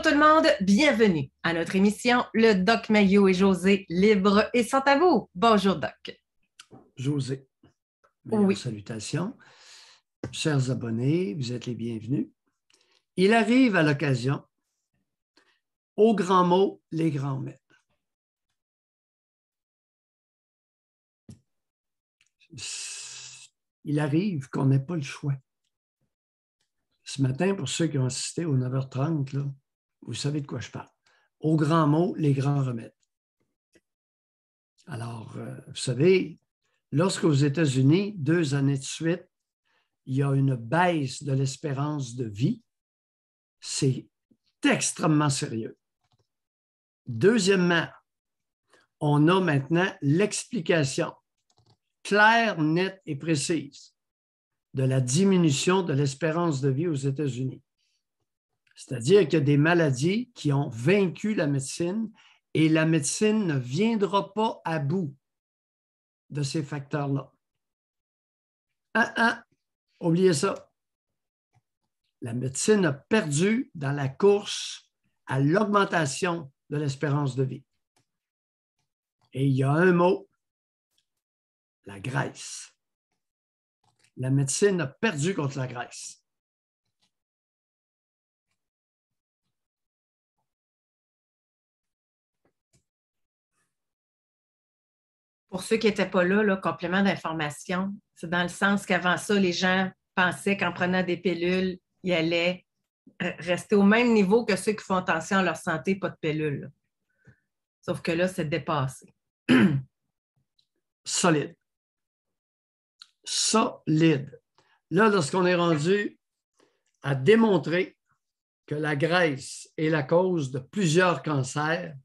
Bonjour tout le monde, bienvenue à notre émission Le Doc Mayou et José, libres et sans tabou. Bonjour Doc. José, meilleures salutations. Chers abonnés, vous êtes les bienvenus. Il arrive à l'occasion, aux grands mots, les grands maîtres. Il arrive qu'on n'ait pas le choix. Ce matin, pour ceux qui ont assisté au 9h30, là, vous savez de quoi je parle. Aux grands mots, les grands remèdes. Alors, vous savez, lorsqu'aux États-Unis, 2 années de suite, il y a une baisse de l'espérance de vie, c'est extrêmement sérieux. Deuxièmement, on a maintenant l'explication claire, nette et précise de la diminution de l'espérance de vie aux États-Unis. C'est-à-dire qu'il y a des maladies qui ont vaincu la médecine et la médecine ne viendra pas à bout de ces facteurs-là. Oubliez ça. La médecine a perdu dans la course à l'augmentation de l'espérance de vie. Et il y a un mot, la graisse. La médecine a perdu contre la graisse. Pour ceux qui n'étaient pas là, complément d'information, c'est dans le sens qu'avant ça, les gens pensaient qu'en prenant des pilules, ils allaient rester au même niveau que ceux qui font attention à leur santé, pas de pilules. Sauf que là, c'est dépassé. Solide. Solide. Là, lorsqu'on est rendu à démontrer que la graisse est la cause de plusieurs cancers,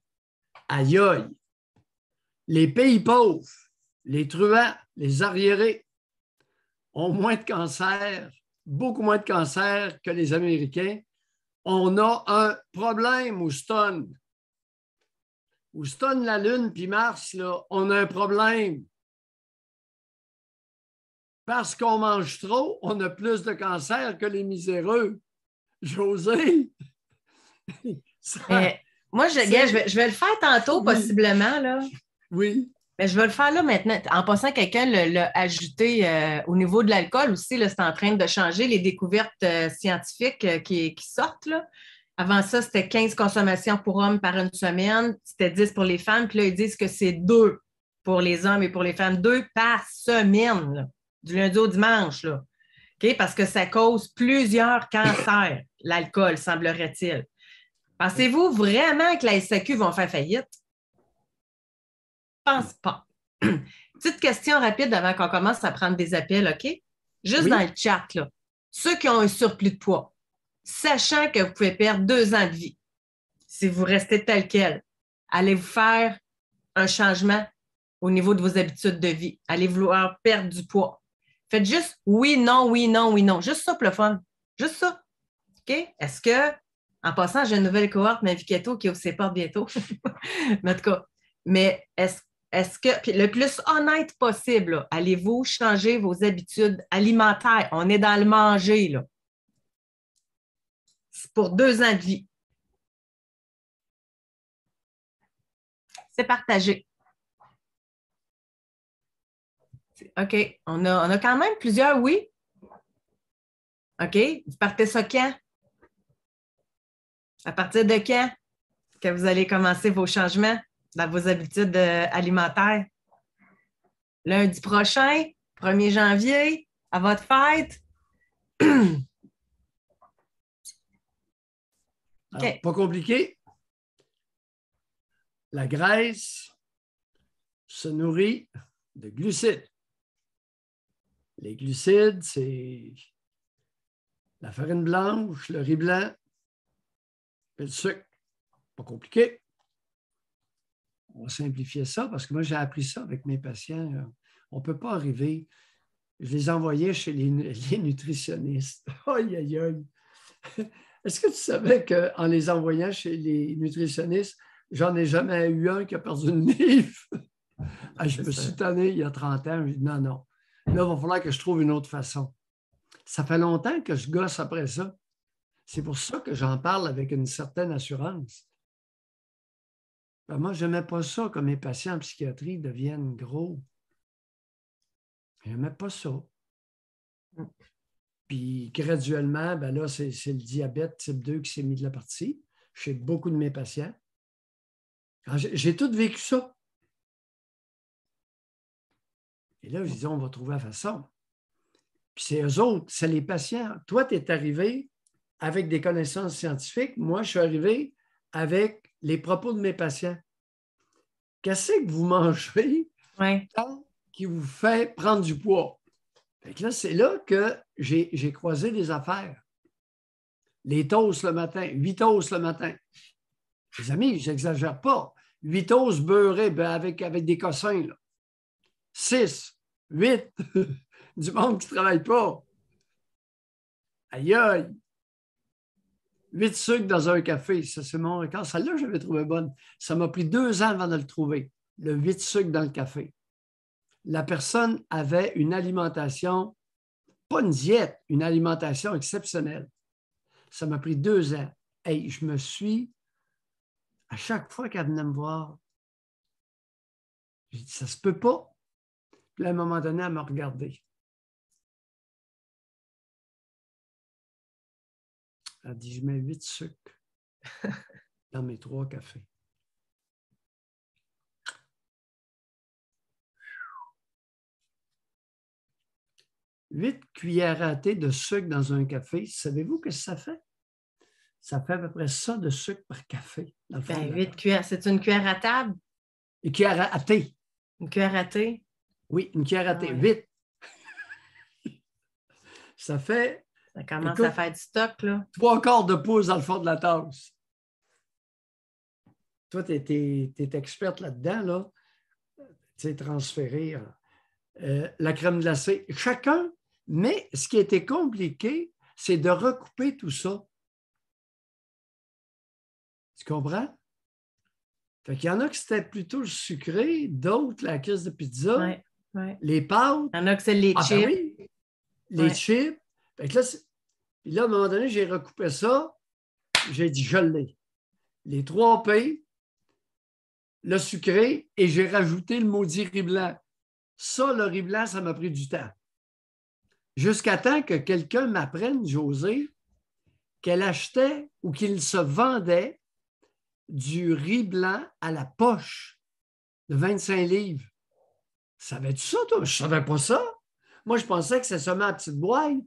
aïe aïe, les pays pauvres, les truands, les arriérés ont moins de cancers, beaucoup moins de cancers que les Américains. On a un problème, Houston. Houston, la Lune, puis Mars, là, on a un problème. Parce qu'on mange trop, on a plus de cancers que les miséreux. José! Moi, je vais le faire tantôt, oui. Possiblement. Là. Oui. Mais je vais le faire là maintenant. En passant, quelqu'un l'a ajouté au niveau de l'alcool aussi. C'est en train de changer les découvertes scientifiques qui sortent. Là. Avant ça, c'était 15 consommations pour hommes par une semaine. C'était 10 pour les femmes. Puis là, ils disent que c'est 2 pour les hommes et pour les femmes. 2 par semaine, là, du lundi au dimanche. Là. Okay? Parce que ça cause plusieurs cancers, l'alcool, semblerait-il. Pensez-vous vraiment que la SAQ vont faire faillite? Je ne pense pas. Petite question rapide avant qu'on commence à prendre des appels, OK? Juste dans le chat, là. Ceux qui ont un surplus de poids, sachant que vous pouvez perdre 2 ans de vie, si vous restez tel quel, allez-vous faire un changement au niveau de vos habitudes de vie? Allez vouloir perdre du poids? Faites juste oui, non, oui, non, oui, non. Juste ça pour le fun. Juste ça. OK? Est-ce que, en passant, j'ai une nouvelle cohorte, ma vie keto, qui est au CEPOR bientôt. Mais en tout cas, mais est-ce que, puis le plus honnête possible, allez-vous changer vos habitudes alimentaires? On est dans le manger, là. C'est pour 2 ans de vie. C'est partagé. OK. On a quand même plusieurs oui. OK. Vous partez ça quand? À partir de quand que vous allez commencer vos changements dans vos habitudes alimentaires? Lundi prochain, 1er janvier, à votre fête? Alors, pas compliqué. La graisse se nourrit de glucides. Les glucides, c'est la farine blanche, le riz blanc et le sucre. Pas compliqué. On va simplifier ça parce que moi, j'ai appris ça avec mes patients. On ne peut pas arriver. Je les envoyais chez les nutritionnistes. Aïe, aïe, aïe. Est-ce que tu savais qu'en les envoyant chez les nutritionnistes, j'en ai jamais eu un qui a perdu une livre? Je me suis tanné il y a 30 ans. Je dis non, non. Là, il va falloir que je trouve une autre façon. Ça fait longtemps que je gosse après ça. C'est pour ça que j'en parle avec une certaine assurance. Ben, moi, je n'aimais pas ça que mes patients en psychiatrie deviennent gros. Je n'aimais pas ça. Puis graduellement, ben là, c'est le diabète type 2 qui s'est mis de la partie chez beaucoup de mes patients. J'ai tout vécu ça. Et là, je disais, on va trouver la façon. Puis c'est eux autres, c'est les patients. Toi, tu es arrivé avec des connaissances scientifiques. Moi, je suis arrivé avec les propos de mes patients. Qu'est-ce que vous mangez qui vous fait prendre du poids? Fait que là, c'est là que j'ai croisé des affaires. Les toasts le matin, 8 toasts le matin. Les amis, je n'exagère pas. 8 toasts beurrés avec des cossins. Là. 6, 8, du monde qui ne travaille pas. Aïe aïe! 8 sucres dans un café, ça c'est mon record. Celle-là, j'avais trouvé bonne. Ça m'a pris 2 ans avant de le trouver, le 8 sucres dans le café. La personne avait une alimentation, pas une diète, une alimentation exceptionnelle. Ça m'a pris 2 ans. Hey, je me suis, à chaque fois qu'elle venait me voir, j'ai dit, ça se peut pas. Puis à un moment donné, elle m'a regardé. Elle a dit, je mets 8 sucres dans mes 3 cafés. Huit cuillères à thé de sucre dans un café, savez-vous ce que ça fait? Ça fait à peu près ça de sucre par café. Dans le fond 8 cuillères. C'est une cuillère à table? Une cuillère à thé. Une cuillère à thé? Oui, une cuillère à thé. 8. Ça fait... Ça commence à faire du stock, là. 3/4 de pouce dans le fond de la tasse. Toi, tu es experte là-dedans, là. Tu sais, transférer la crème glacée. Chacun, mais ce qui était compliqué, c'est de recouper tout ça. Tu comprends? Fait qu'il y en a qui c'était plutôt le sucré, d'autres la caisse de pizza, les pâtes. Il y en a que c'est les chips. Ben oui, les chips. Fait que là, puis là, à un moment donné, j'ai recoupé ça. J'ai dit, je l'ai. Les 3 P, le sucré, et j'ai rajouté le maudit riz blanc. Ça, le riz blanc, ça m'a pris du temps. Jusqu'à temps que quelqu'un m'apprenne, Josée, qu'elle achetait ou qu'il se vendait du riz blanc à la poche de 25 livres. Savais-tu ça, toi? Je ne savais pas ça. Moi, je pensais que ça se met en petite boîte.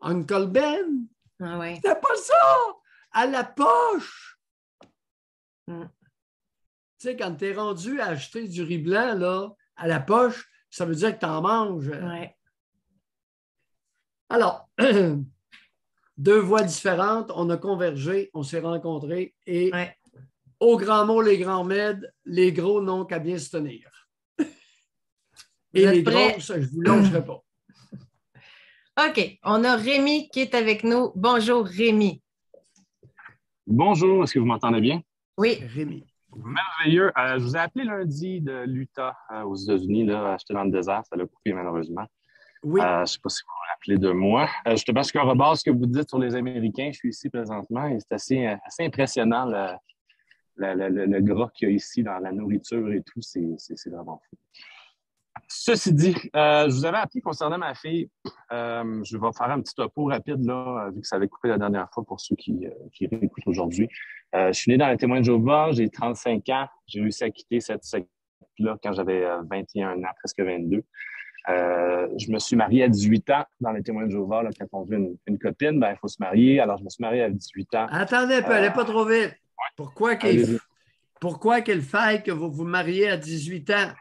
Uncle Ben. Ah ouais. C'était pas ça! À la poche! Tu sais, quand tu es rendu à acheter du riz blanc là, à la poche, ça veut dire que tu en manges. Ouais. Alors, 2 voies différentes, on a convergé, on s'est rencontrés et au grand mot, les grands mèdes, les gros n'ont qu'à bien se tenir. Et les grosses, je ne vous lâcherai pas. OK. On a Rémi qui est avec nous. Bonjour, Rémi. Bonjour, est-ce que vous m'entendez bien? Oui. Rémi. Merveilleux. Je vous ai appelé lundi de l'Utah aux États-Unis. J'étais dans le désert, ça l'a coupé malheureusement. Oui. Je ne sais pas si vous vous rappelez de moi. Parce qu'à rebord ce que vous dites sur les Américains, je suis ici présentement et c'est assez impressionnant le gras qu'il y a ici dans la nourriture et tout. C'est vraiment fou. Ceci dit, je vous avais appelé concernant ma fille. Je vais faire un petit topo rapide, là, vu que ça avait coupé la dernière fois pour ceux qui réécoutent aujourd'hui. Je suis né dans les Témoins de Jéhovah, j'ai 35 ans. J'ai réussi à quitter cette secte-là quand j'avais 21 ans, presque 22. Je me suis marié à 18 ans dans les Témoins de Jéhovah. Là, quand on veut une copine, ben, il faut se marier. Alors, je me suis marié à 18 ans. Attendez un peu, elle n'est pas trop vite. Pourquoi qu'il faille que vous vous mariez à 18 ans?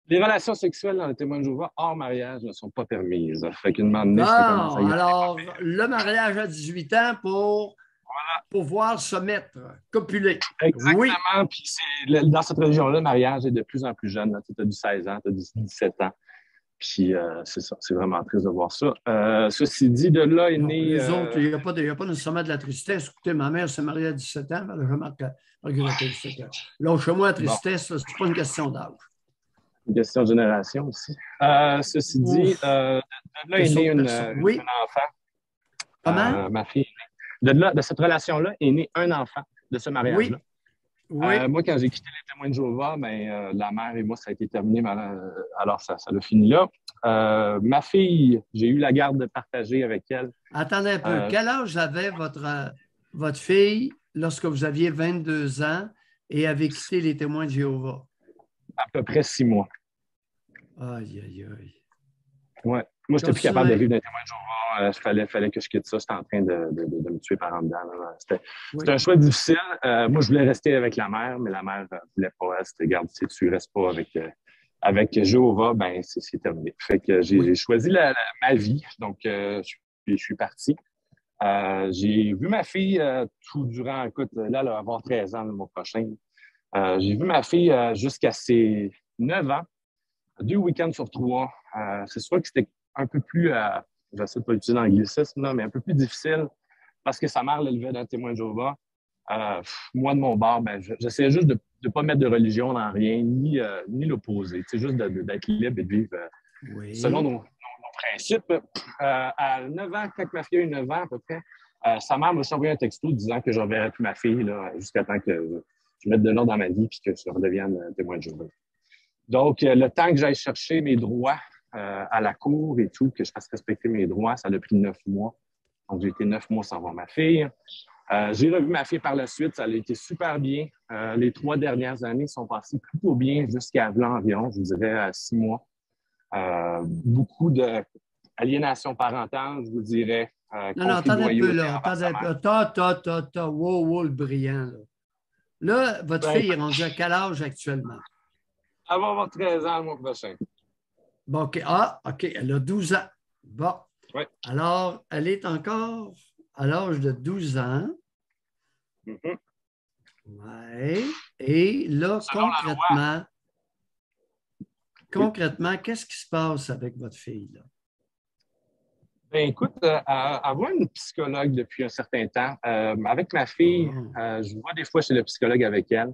Les relations sexuelles dans les Témoins de Jéhovah hors mariage ne sont pas permises. Fait qu'une alors, le mariage à 18 ans pour pouvoir se mettre, copuler. Exactement. Oui. Puis dans cette religion-là, le mariage est de plus en plus jeune. Tu as du 16 ans, tu as du 17 ans. Puis c'est ça, c'est vraiment triste de voir ça. Ceci dit, de là est né... Les autres, il n'y a pas nécessairement de la tristesse. Écoutez, ma mère s'est mariée à 17 ans, elle n'a jamais regretté. Lâche-moi la tristesse, c'est pas une question d'âge. Une question de génération aussi. Ceci dit, de là est né une enfant. Comment? Ma fille de cette relation-là est né un enfant de ce mariage-là. Oui. Moi, quand j'ai quitté les Témoins de Jéhovah, la mère et moi, ça a été terminé. Alors, ça a fini là. Ma fille, j'ai eu la garde partagée avec elle. Attendez un peu. Quel âge avait votre fille lorsque vous aviez 22 ans et avez quitté les Témoins de Jéhovah? À peu près 6 mois. Aïe, aïe, aïe. Ouais. Moi, je n'étais plus capable de vivre d'un Témoin de Jéhovah. Fallait que je quitte ça. J'étais en train de me tuer par en dedans. C'était un choix difficile. Moi, je voulais rester avec la mère, mais la mère ne voulait pas. Elle s'était regarde, si tu ne restes pas avec Jéhovah, ben c'est terminé. Fait que j'ai choisi ma vie. Donc, je suis parti. J'ai vu ma fille tout durant, écoute, là, elle va avoir 13 ans le mois prochain. J'ai vu ma fille jusqu'à ses 9 ans, 2 week-ends sur 3. C'est sûr que c'était un peu plus, j'essaie de pas utiliser l'anglicisme, là, mais un peu plus difficile parce que sa mère l'élevait d'un Témoin de Jéhovah. Moi, de mon bord, j'essayais juste de ne pas mettre de religion dans rien, ni l'opposer. C'est juste d'être libre et de vivre selon nos principes. À 9 ans, quand ma fille a eu 9 ans à peu près, sa mère m'a envoyé un texto disant que je ne reverrais plus ma fille là, jusqu'à temps que je mette de l'ordre dans ma vie et que je redevienne Témoin de Jéhovah. Donc, le temps que j'aille chercher mes droits à la cour et tout, que je fasse respecter mes droits, ça a pris 9 mois. Donc, j'ai été 9 mois sans voir ma fille. J'ai revu ma fille par la suite, ça a été super bien. Les 3 dernières années sont passées plutôt bien jusqu'à environ, je vous dirais, 6 mois. Beaucoup d'aliénation parentale, je vous dirais. Non, attendez un peu là. Wow, le brillant. Là, votre fille est rendue à quel âge actuellement? Elle va avoir 13 ans le mois prochain. Bon, OK. OK. Elle a 12 ans. Bon. Oui. Alors, elle est encore à l'âge de 12 ans. Mm-hmm. Oui. Et là, concrètement, qu'est-ce qui se passe avec votre fille? Là? Ben, écoute, avoir une psychologue depuis un certain temps. Avec ma fille, je vois des fois chez le psychologue avec elle.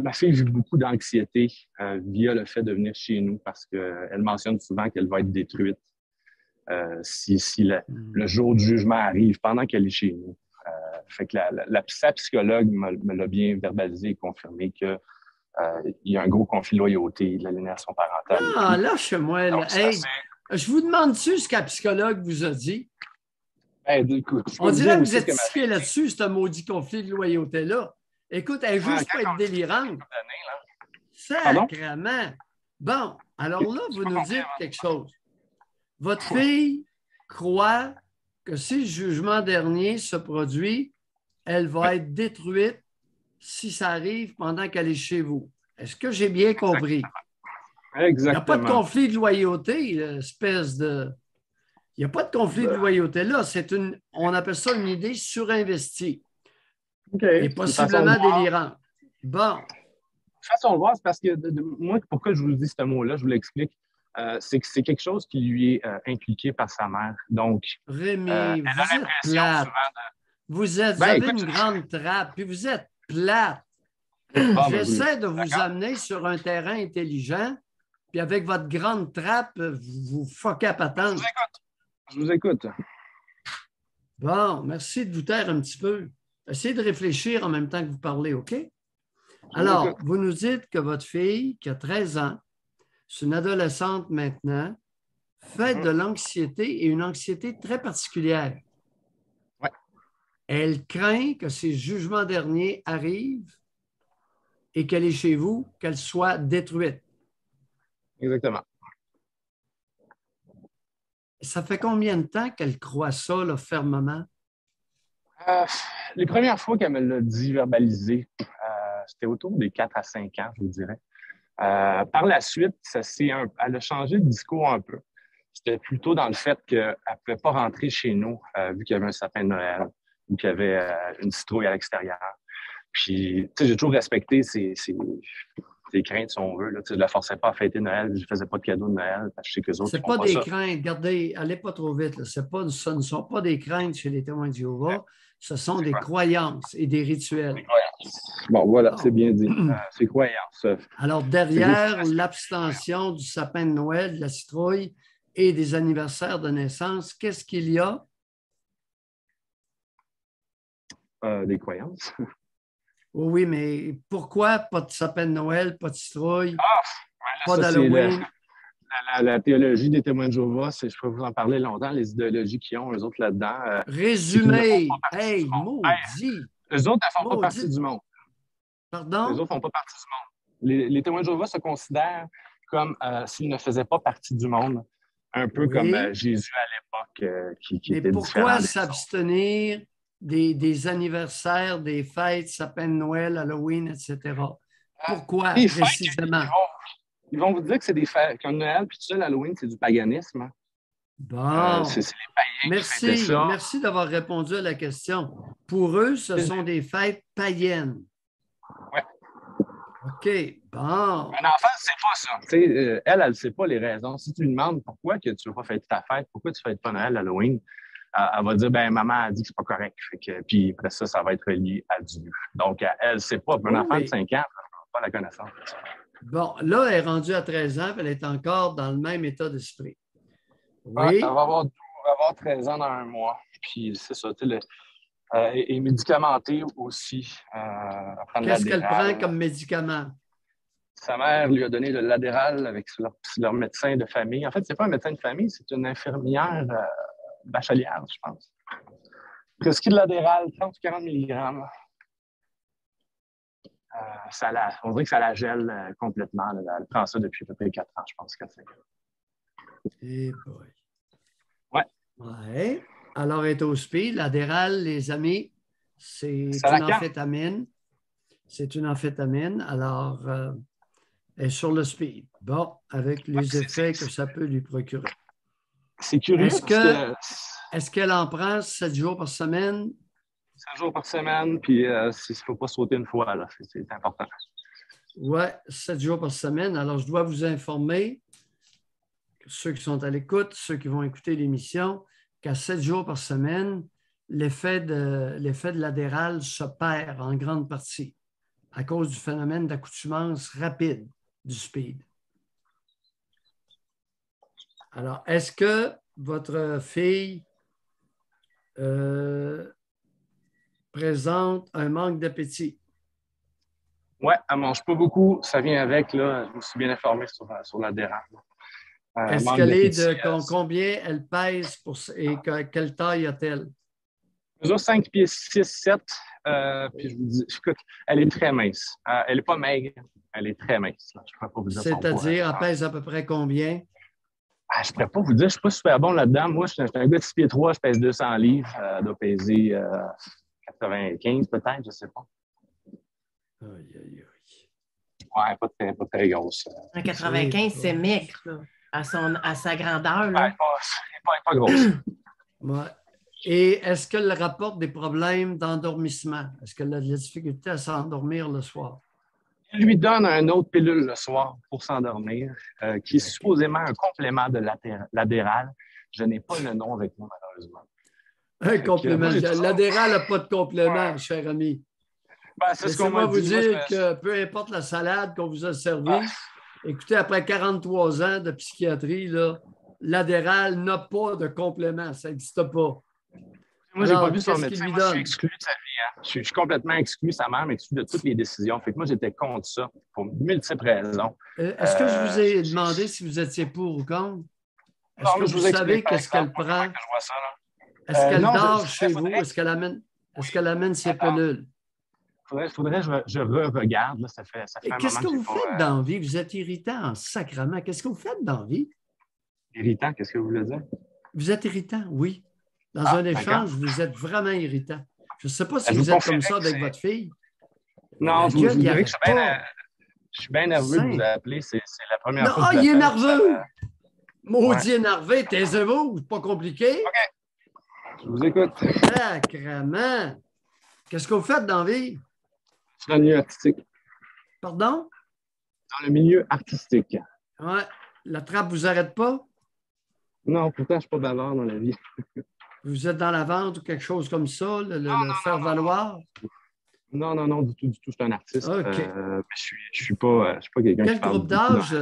Ma fille vit beaucoup d'anxiété via le fait de venir chez nous parce qu'elle mentionne souvent qu'elle va être détruite si le jour du jugement arrive pendant qu'elle est chez nous. Fait que sa psychologue me l'a bien verbalisé et confirmé que il y a un gros conflit de loyauté, de l'aliénation parentale. Ah, lâche-moi. Là. Hey, je vous demande-tu ce qu'un psychologue vous a dit? Écoute, on dirait que vous êtes tiqué là-dessus, ce maudit conflit de loyauté-là. Écoute, elle ne juste pas être délirante. Sacrément. Bon, alors là, vous nous dites quelque chose. Votre fille croit que si le jugement dernier se produit, elle va être détruite si ça arrive pendant qu'elle est chez vous. Est-ce que j'ai bien compris? Exactement. Il n'y a pas de conflit de loyauté, espèce de... Il n'y a pas de conflit de loyauté là. On appelle ça une idée surinvestie. Et possiblement délirante. Bon. Façon de voir, c'est parce que moi, pourquoi je vous dis ce mot-là, je vous l'explique. C'est que c'est quelque chose qui lui est inculqué par sa mère. Donc, Rémi, vous êtes plate. Vous avez une grande trappe, puis vous êtes plate. J'essaie de vous amener sur un terrain intelligent, puis avec votre grande trappe, vous fuckez à patente. Je vous écoute. Bon, merci de vous taire un petit peu. Essayez de réfléchir en même temps que vous parlez, OK? Alors, vous nous dites que votre fille, qui a 13 ans, c'est une adolescente maintenant, fait de l'anxiété et une anxiété très particulière. Ouais. Elle craint que ces jugements derniers arrivent et qu'elle est chez vous, qu'elle soit détruite. Exactement. Ça fait combien de temps qu'elle croit ça, là, fermement? Les premières fois qu'elle me l'a dit, verbalisé, c'était autour des 4 à 5 ans, je vous dirais. Par la suite, elle a changé de discours un peu. C'était plutôt dans le fait qu'elle ne pouvait pas rentrer chez nous, vu qu'il y avait un sapin de Noël ou qu'il y avait une citrouille à l'extérieur. Puis, tu sais, j'ai toujours respecté ses craintes, si on veut. Là. Je ne la forçais pas à fêter Noël, je ne faisais pas de cadeaux de Noël, parce que je sais qu'eux autres c'est pas des craintes. Regardez, allez pas trop vite. Là. Ce ne sont pas des craintes chez les Témoins de Jéhovah. Ce sont des croyances et des rituels. Des croyances. Bon, voilà, c'est bien dit. C'est croyances. Alors, derrière l'abstention du sapin de Noël, de la citrouille et des anniversaires de naissance, qu'est-ce qu'il y a? des croyances. Oui, mais pourquoi pas de sapin de Noël, pas de citrouille, pas Ça, d'Halloween? La théologie des témoins de Jéhovah, je peux vous en parler longtemps, les idéologies qu'ils ont, eux autres, là-dedans. C'est qu'ils ne font pas Résumé. partie Hey, du monde. maudit. Eux autres, elles ne font pas partie Maudit. du monde. Eux Pardon? autres ne font pas partie du monde. Les témoins de Jéhovah se considèrent comme s'ils ne faisaient pas partie du monde, un peu comme Oui. Jésus à l'époque, qui Mais était pourquoi différent des autres. s'abstenir des anniversaires, des fêtes, sapin de Noël, Halloween, etc.? Pourquoi Les fêtes, précisément? ils vont vous dire que c'est des fêtes, comme Noël, puis tout ça, l'Halloween, c'est du paganisme. Hein. Bon. C'est les païens qui fêtaient Merci. ça. Merci d'avoir répondu à la question. Pour eux, ce sont des fêtes païennes. Ouais. OK. Bon. Un enfant, c'est pas ça. Elle ne sait pas les raisons. Si tu lui demandes pourquoi que tu ne veux pas fêter ta fête, pourquoi tu ne fêtes pas Noël, Halloween, elle va dire, ben maman a dit que c'est pas correct. Puis après ça va être lié à Dieu. Donc, elle ne sait pas. Un enfant de 5 ans, elle n'a pas la connaissance. Bon, là, elle est rendue à 13 ans, puis elle est encore dans le même état d'esprit. Ouais, Oui. elle va avoir 13 ans dans un mois. Puis c'est ça, et médicamentée aussi. Qu'est-ce qu'elle prend comme médicament? Sa mère lui a donné de l'Adderall avec leur médecin de famille. En fait, c'est pas un médecin de famille, c'est une infirmière bachelière, je pense. Prescrit de l'Adderall, 30 ou 40 mg. On dirait que ça la gèle complètement. Là. Elle prend ça depuis à peu près 4 ans, je pense. 4-5 ans. Eh boy. Ouais. Ouais. Alors, elle est au speed. L'Adderall, les amis, c'est une amphétamine. C'est une amphétamine. Alors, elle est sur le speed. Bon, avec les effets que ça peut lui procurer. C'est curieux Est-ce qu'elle en prend 7 jours par semaine? 7 jours par semaine, puis il ne faut pas sauter une fois, là. C'est important. Oui, 7 jours par semaine. Alors, je dois vous informer, ceux qui sont à l'écoute, ceux qui vont écouter l'émission, qu'à 7 jours par semaine, l'effet de l'Adderall se perd en grande partie à cause du phénomène d'accoutumance rapide du speed. Alors, est-ce que votre fille présente un manque d'appétit? Oui, elle ne mange pas beaucoup. Ça vient avec, là. Je me suis bien informé sur l'Adderall. Est-ce qu'elle est de combien elle pèse et quelle taille a-t-elle? Elle mesure 5 pieds 6, 7. Puis je vous dis, écoute, elle est très mince. Elle n'est pas maigre, elle est très mince. Là. Je ne pourrais pas vous dire son poids. C'est-à-dire, elle pèse à peu près combien? Je ne pourrais pas vous dire, je ne suis pas super bon là-dedans. Moi, je suis un gars de 6 pieds 3, je pèse 200 livres. Elle doit peser 95 peut-être, je ne sais pas. Aïe, aïe, aïe. Ouais, pas très grosse. 95, c'est maigre, là, à sa grandeur. Là. Ouais, pas grosse. Ouais. Et est-ce qu'elle rapporte des problèmes d'endormissement? Est-ce qu'elle a de la difficulté à s'endormir le soir? Il lui donne une autre pilule le soir pour s'endormir, qui est supposément un complément de l'Adderall. Je n'ai pas le nom avec moi, malheureusement. Un complément. L'Adderall n'a pas de complément, cher ami. Ben, c'est ce qu'on m'a dit. Laissez-moi vous dire que peu importe la salade qu'on vous a servie, écoutez, après 43 ans de psychiatrie, l'Adderall n'a pas de complément. Ça n'existe pas. Moi, je n'ai pas vu son médecin. Moi, je suis exclu de sa vie. Hein. Je suis complètement exclu. Sa mère m'exclut de toutes les décisions. Fait que moi, j'étais contre ça pour multiples raisons. Est-ce que je vous ai demandé si vous étiez pour ou contre? Est-ce que vous savez qu'est-ce qu'elle prend? Est-ce qu'elle dort chez vous? Est-ce qu'elle amène ses pilules? Faudrait que je re-regarde. Là, ça fait un moment qu'est-ce que vous faites dans la vie? Vous êtes irritant en sacrament. Qu'est-ce que vous faites dans la vie? Irritant, qu'est-ce que vous voulez dire? Vous êtes irritant, oui. Dans un échange, vous êtes vraiment irritant. Je ne sais pas si vous êtes comme ça avec votre fille. Non, je vous dirais que je suis bien nerveux de vous appeler. C'est la première fois que il est nerveux! Maudit énervé, taisez-vous, c'est pas compliqué. OK. Je vous écoute. Sacrement! Qu'est-ce que vous faites dans la vie? Dans le milieu artistique. Pardon? Dans le milieu artistique. Ouais. La trappe ne vous arrête pas? Non, pourtant, je ne suis pas bavard dans la vie. Vous êtes dans la vente ou quelque chose comme ça, le faire-valoir? Non, du tout. Je suis un artiste. OK. Je ne suis pas quelqu'un qui Quel groupe d'âge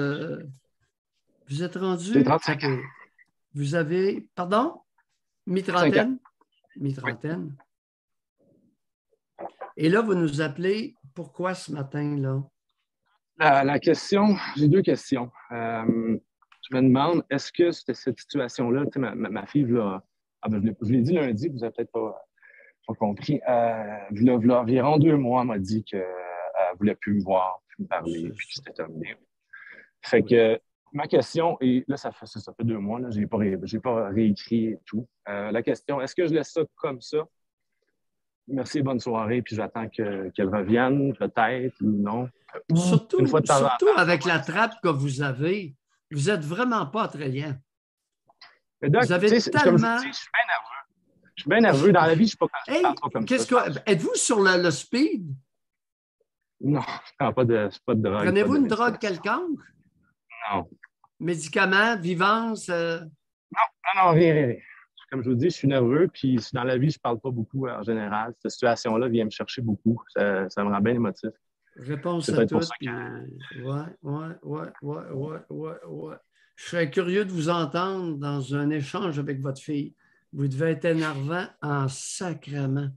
vous êtes rendu? J'ai 35 ans. Vous avez, pardon? Mi-trentaine? Mi-trentaine. Et là, vous nous appelez, pourquoi ce matin-là? La question, j'ai deux questions. Je me demande, est-ce que cette situation-là, tu sais, ma fille, là, je l'ai dit lundi, vous n'avez peut-être pas compris. V'là environ 2 mois, elle m'a dit qu'elle ne voulait plus me voir, plus me parler, puis que c'était terminé. Fait que ma question, et là, ça fait 2 mois, je n'ai pas réécrit et tout. La question, est-ce que je laisse ça comme ça? Merci, bonne soirée, puis j'attends qu'elle revienne, peut-être, ou non. Surtout, Une fois de temps en temps, avec la trappe que vous avez, vous n'êtes vraiment pas attrayant. Mais Doc, Vous avez comme je tellement... vous dis, je suis bien nerveux. Je suis bien nerveux. Dans la vie, je ne suis pas Hey, comme ça. êtes-vous sur le speed? Non, je ne prends pas de drogue. Prenez-vous une drogue quelconque? Non. Médicaments, vivance? Non, rien. Comme je vous dis, je suis nerveux, puis dans la vie, je ne parle pas beaucoup en général. Cette situation-là vient me chercher beaucoup. Ça me rend bien émotif. Réponse C'est à peut-être pour tout. ça que... Ouais. Je serais curieux de vous entendre dans un échange avec votre fille. Vous devez être énervant en sacrement.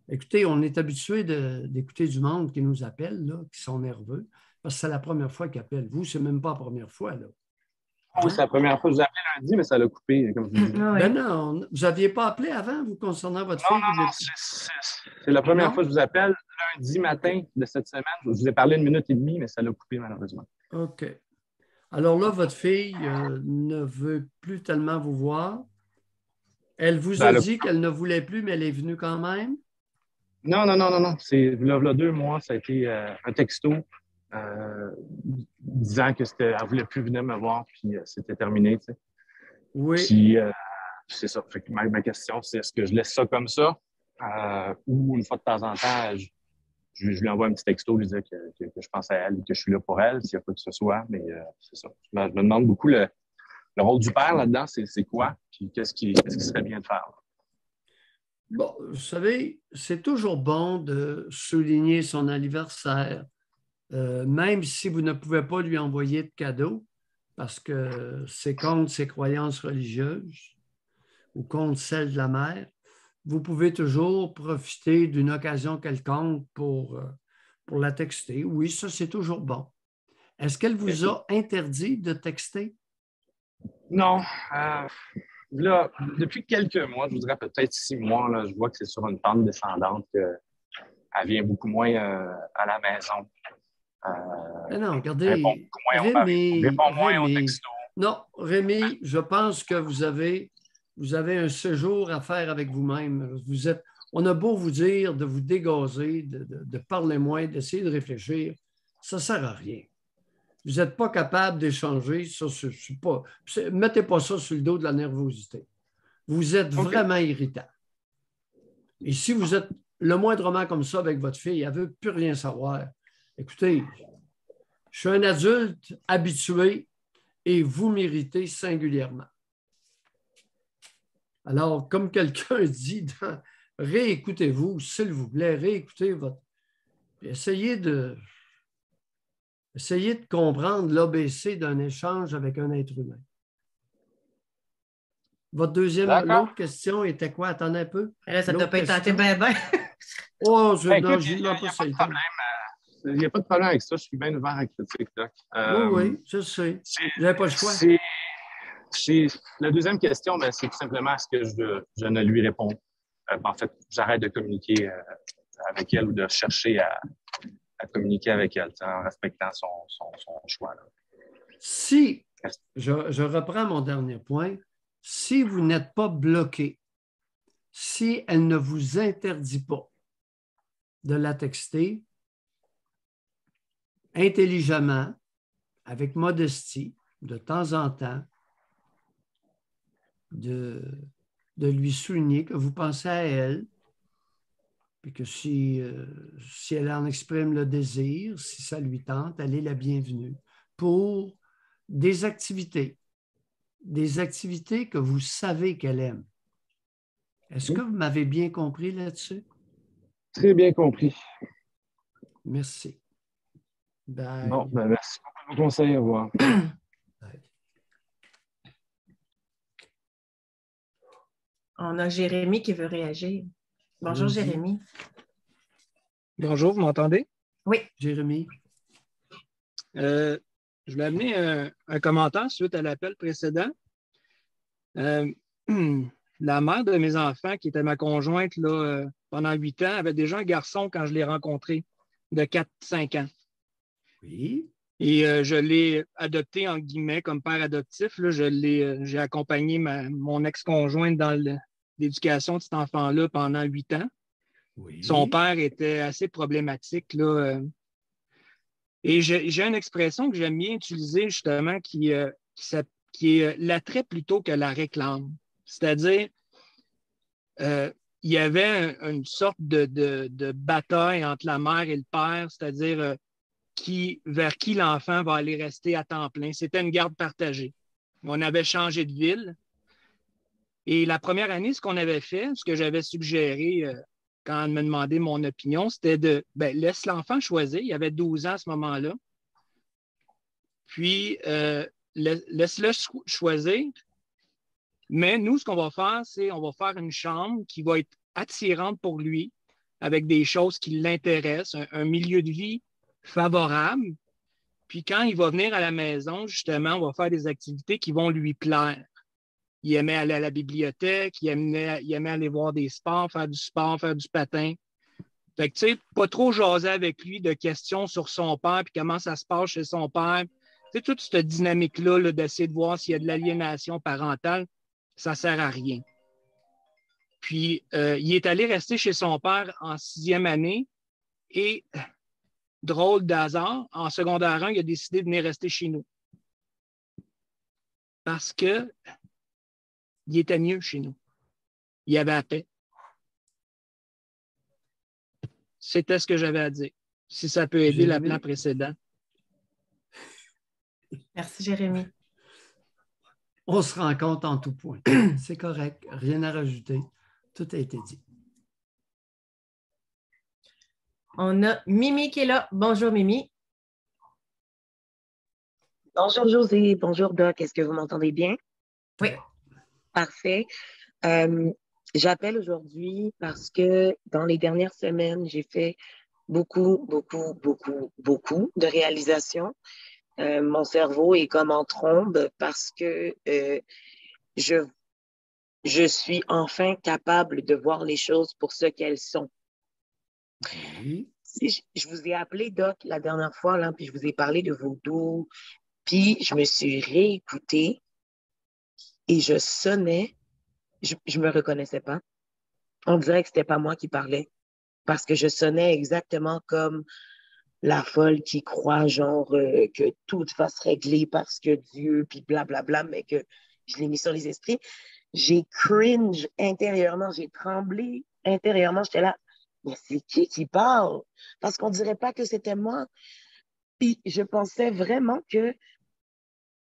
Écoutez, on est habitué d'écouter du monde qui nous appelle, là, qui sont nerveux, parce que c'est la première fois qu'ils appellent. Vous, c'est même pas la première fois, là. Oui, c'est la première fois que je vous ai appelé lundi, mais ça l'a coupé, comme je vous dis. Ben non, vous n'aviez pas appelé avant, vous, concernant votre fille? Non, c'est la première fois que je vous appelle. Lundi matin de cette semaine, je vous ai parlé 1 minute et demie, mais ça l'a coupé, malheureusement. OK. Alors là, votre fille ne veut plus tellement vous voir. Elle vous a dit qu'elle ne voulait plus, mais elle est venue quand même? Non. C'est là 2 mois, ça a été un texto disant qu'elle ne voulait plus venir me voir, puis c'était terminé. Tu sais. Oui. Puis c'est ça. Fait que ma question, c'est est-ce que je laisse ça comme ça ou une fois de temps en temps, je lui envoie un petit texto, lui dire que je pense à elle, que je suis là pour elle, s'il n'y a pas que ce soit. Mais c'est ça. Je me demande beaucoup le rôle du père là-dedans, c'est quoi? Puis qu'est-ce qui serait bien de faire? Bon, vous savez, c'est toujours bon de souligner son anniversaire, même si vous ne pouvez pas lui envoyer de cadeau, parce que c'est contre ses croyances religieuses ou contre celles de la mère. Vous pouvez toujours profiter d'une occasion quelconque pour la texter. Oui, ça, c'est toujours bon. Est-ce qu'elle vous a interdit de texter? Non. Là, depuis quelques mois, je vous dirais peut-être 6 mois, là, je vois que c'est sur une pente descendante qu'elle vient beaucoup moins à la maison. Non, regardez, elle répond moins aux textos. Non, Rémi, je pense que vous avez un séjour à faire avec vous-même. On a beau vous dire de vous dégazer, de parler moins, d'essayer de réfléchir, ça ne sert à rien. Vous n'êtes pas capable d'échanger, mettez pas ça sur le dos de la nervosité. Vous êtes vraiment irritant. Et si vous êtes le moindrement comme ça avec votre fille, elle ne veut plus rien savoir. Écoutez, je suis un adulte habitué et vous méritez singulièrement. Alors, comme quelqu'un dit, réécoutez-vous, s'il vous plaît, réécoutez votre... Essayez de comprendre l'ABC d'un échange avec un être humain. L'autre question était quoi? Attendez un peu. Là, ça ne doit pas être tenté bien. Oh, non, je n'ai pas de problème. Il n'y a pas de problème avec ça. Je suis bien ouvert à critique. Oui, je sais. Vous n'avez pas le choix. La deuxième question, c'est tout simplement est-ce que je ne lui réponds. En fait, j'arrête de communiquer avec elle ou de chercher à communiquer avec elle en respectant son choix. Là. Si, je reprends mon dernier point, si vous n'êtes pas bloqué, si elle ne vous interdit pas de la texter intelligemment, avec modestie, de temps en temps, de lui souligner que vous pensez à elle, puis que si elle en exprime le désir, si ça lui tente, elle est la bienvenue pour des activités que vous savez qu'elle aime. Est-ce que vous m'avez bien compris là-dessus? Très bien compris. Merci. Bye. Bon, merci beaucoup de vos conseils. Au revoir. On a Jérémy qui veut réagir. Bonjour, Jérémy. Bonjour, vous m'entendez? Oui. Jérémy. Je voulais amener un commentaire suite à l'appel précédent. La mère de mes enfants, qui était ma conjointe là, pendant 8 ans, avait déjà un garçon quand je l'ai rencontré, de 4-5 ans. Oui. Et je l'ai adopté, en guillemets, comme père adoptif. Là, j'ai accompagné mon ex-conjointe dans l'éducation de cet enfant-là pendant 8 ans. Oui. Son père était assez problématique, là. Et j'ai une expression que j'aime bien utiliser, justement, qui est l'attrait plutôt que la réclame. C'est-à-dire, il y avait une sorte de bataille entre la mère et le père, c'est-à-dire vers qui l'enfant va aller rester à temps plein. C'était une garde partagée. On avait changé de ville. Et la première année, ce qu'on avait fait, ce que j'avais suggéré quand elle me demandait mon opinion, c'était laisse l'enfant choisir. Il avait 12 ans à ce moment-là. Puis, laisse-le choisir. Mais nous, ce qu'on va faire, c'est on va faire une chambre qui va être attirante pour lui, avec des choses qui l'intéressent, un milieu de vie favorable. Puis quand il va venir à la maison, justement, on va faire des activités qui vont lui plaire. Il aimait aller à la bibliothèque, il aimait aller voir des sports, faire du sport, faire du patin. Fait que, tu sais, pas trop jaser avec lui de questions sur son père, puis comment ça se passe chez son père. Tu sais, toute cette dynamique-là là, d'essayer de voir s'il y a de l'aliénation parentale, ça ne sert à rien. Puis, il est allé rester chez son père en 6e année et, drôle d'hasard, en secondaire 1, il a décidé de venir rester chez nous. Parce qu'il était mieux chez nous. Il avait la paix. C'était ce que j'avais à dire. Si ça peut aider l'appelant précédent. Merci, Jérémy. On se rend compte en tout point. C'est correct. Rien à rajouter. Tout a été dit. On a Mimi qui est là. Bonjour, Mimi. Bonjour, José. Bonjour, Doc. Est-ce que vous m'entendez bien? Oui. Parfait. J'appelle aujourd'hui parce que dans les dernières semaines, j'ai fait beaucoup de réalisations. Mon cerveau est comme en trombe parce que je suis enfin capable de voir les choses pour ce qu'elles sont. Oui. Je vous ai appelé, Doc, la dernière fois, là, puis je vous ai parlé de vaudou, puis je me suis réécoutée et je sonnais, je me reconnaissais pas. On dirait que c'était pas moi qui parlais parce que je sonnais exactement comme la folle qui croit genre que tout va se régler parce que Dieu, puis blablabla, mais que je l'ai mis sur les esprits. J'ai cringe intérieurement, j'ai tremblé intérieurement. J'étais là, mais c'est qui parle? Parce qu'on dirait pas que c'était moi. Puis je pensais vraiment que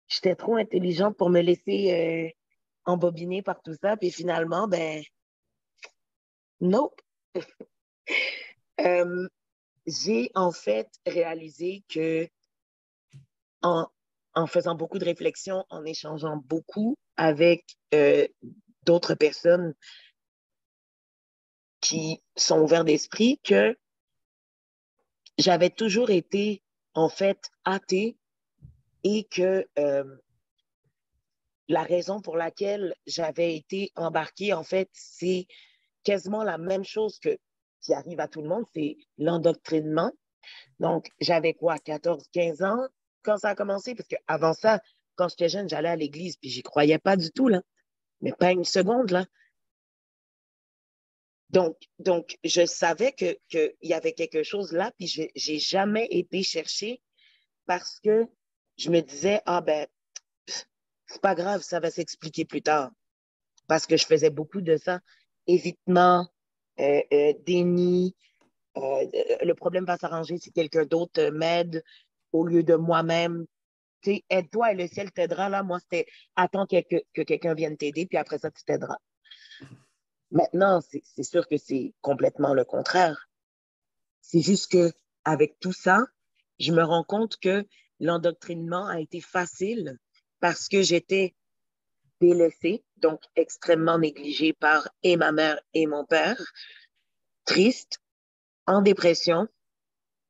j'étais trop intelligente pour me laisser embobiner par tout ça. Puis finalement, ben, nope. J'ai en fait réalisé que en faisant beaucoup de réflexions, en échangeant beaucoup avec d'autres personnes qui sont ouvertes d'esprit, que j'avais toujours été en fait athée et que la raison pour laquelle j'avais été embarquée, en fait, c'est quasiment la même chose qui arrive à tout le monde, c'est l'endoctrinement. Donc, j'avais quoi, 14, 15 ans quand ça a commencé? Parce qu'avant ça, quand j'étais jeune, j'allais à l'église, puis j'y croyais pas du tout, là. Mais pas une seconde, là. Donc je savais qu'il y avait quelque chose là, puis j'ai jamais été chercher parce que je me disais, ah ben, c'est pas grave, ça va s'expliquer plus tard. Parce que je faisais beaucoup de ça. Évitement, déni, le problème va s'arranger si quelqu'un d'autre m'aide au lieu de moi-même. Tu sais, aide-toi et le ciel t'aidera. Là, moi, c'était attends que quelqu'un vienne t'aider, puis après ça, tu t'aideras. Maintenant, c'est sûr que c'est complètement le contraire. C'est juste que avec tout ça, je me rends compte que l'endoctrinement a été facile parce que j'étais délaissée, donc extrêmement négligée par et ma mère et mon père. triste, en dépression,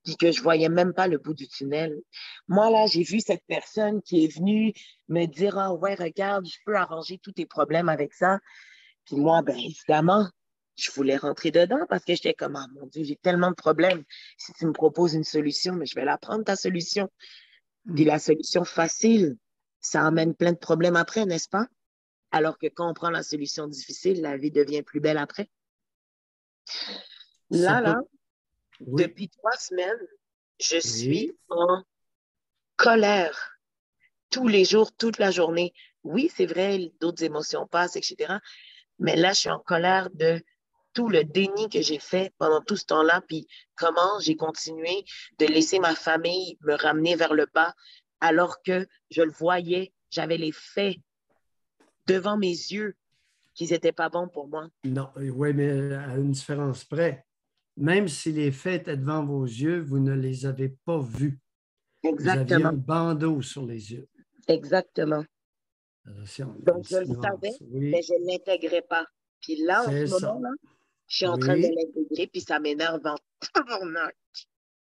puis que je voyais même pas le bout du tunnel. Moi, là, j'ai vu cette personne qui est venue me dire, ah ouais, regarde, je peux arranger tous tes problèmes avec ça. Puis moi, ben évidemment, je voulais rentrer dedans parce que j'étais comme, ah mon Dieu, j'ai tellement de problèmes. Si tu me proposes une solution, mais je vais la prendre, ta solution. Puis la solution facile, ça amène plein de problèmes après, n'est-ce pas? Alors que quand on prend la solution difficile, la vie devient plus belle après. Ça Là, peut... Oui, depuis 3 semaines, je suis oui, en colère tous les jours, toute la journée. Oui, c'est vrai, d'autres émotions passent, etc. Mais là, je suis en colère de tout le déni que j'ai fait pendant tout ce temps-là, puis comment j'ai continué de laisser ma famille me ramener vers le bas alors que je le voyais, j'avais les faits devant mes yeux qu'ils n'étaient pas bons pour moi. non, oui, mais à une différence près. Même si les faits étaient devant vos yeux, vous ne les avez pas vus. Vous aviez un Exactement, bandeau sur les yeux. exactement. Attention, il y a Donc, une je le savais, nuance. mais Oui, je ne l'intégrais pas. Puis là, en c'est ce ça. moment-là, je suis en train de Oui, l'intégrer, puis ça m'énerve en tabarnak.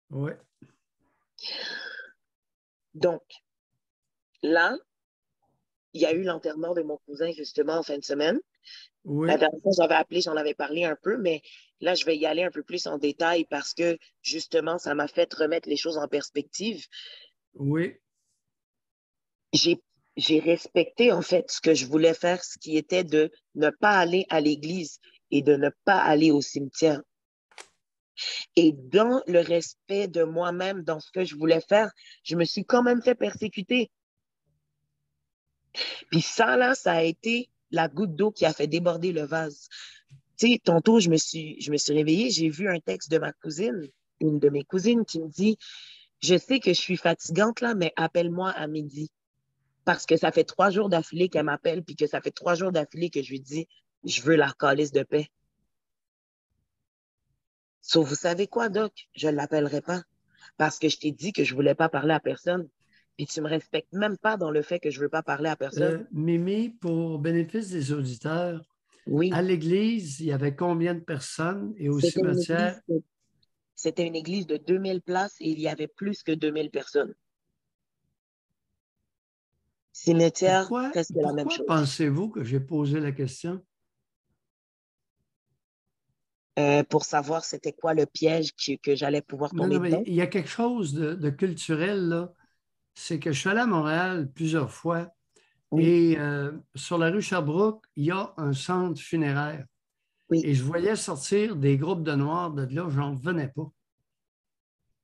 oui, Donc, là, il y a eu l'enterrement de mon cousin, justement, en fin de semaine. La oui, dernière fois, j'avais appelé, j'en avais parlé un peu, mais là, je vais y aller un peu plus en détail parce que, justement, ça m'a fait remettre les choses en perspective. oui. J'ai, j'ai respecté, en fait, ce que je voulais faire, ce qui était de ne pas aller à l'église et de ne pas aller au cimetière. Et dans le respect de moi-même, dans ce que je voulais faire, je me suis quand même fait persécuter. Puis ça, là, ça a été la goutte d'eau qui a fait déborder le vase. Tu sais, tantôt, je me suis réveillée, j'ai vu un texte de ma cousine, une de mes cousines, qui me dit, je sais que je suis fatigante là, mais appelle-moi à midi. Parce que ça fait 3 jours d'affilée qu'elle m'appelle, puis que ça fait 3 jours d'affilée que je lui dis, je veux la calice de paix. Sauf, vous savez quoi, Doc? Je ne l'appellerai pas. Parce que je t'ai dit que je ne voulais pas parler à personne. Puis tu ne me respectes même pas dans le fait que je ne veux pas parler à personne. Mimi, pour bénéfice des auditeurs, à Oui, l'église, il y avait combien de personnes et au c'était une cimetière? église, c'était une église de 2000 places et il y avait plus que 2000 personnes. Cimetière, presque la même Pourquoi chose. pensez-vous que j'ai posé la question? Pour savoir c'était quoi le piège que j'allais pouvoir Non, tomber non, mais dedans. il y a quelque chose de culturel, là. C'est que je suis allé à Montréal plusieurs fois Oui, et sur la rue Sherbrooke, il y a un centre funéraire. oui, Et je voyais sortir des groupes de Noirs de là, j'en revenais pas.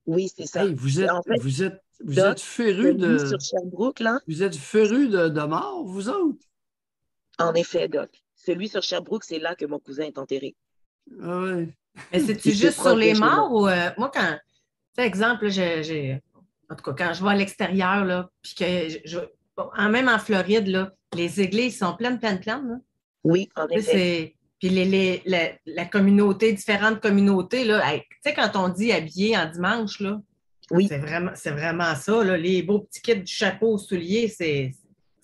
oui, c'est ça. Hey, vous êtes, En fait, vous êtes, vous Doc, êtes férus celui sur de, Sherbrooke, là, vous êtes férus de mort, vous autres? en effet, Doc, celui sur Sherbrooke, c'est là que mon cousin est enterré. Ah ouais. Mais Puis c'est-tu c'est juste sur proche de les chez moi. morts ou moi, quand, tu sais, exemple, là, en tout cas, quand je vais à l'extérieur, là, puis que bon, même en Floride, là, les églises sont pleines, pleines, pleines. Là. Oui, en Tu sais, effet. puis la communauté, différentes communautés, là, hey, tu sais, quand on dit habillé en dimanche, là, Oui, c'est vraiment ça, là, les beaux petits kits du chapeau aux souliers, c'est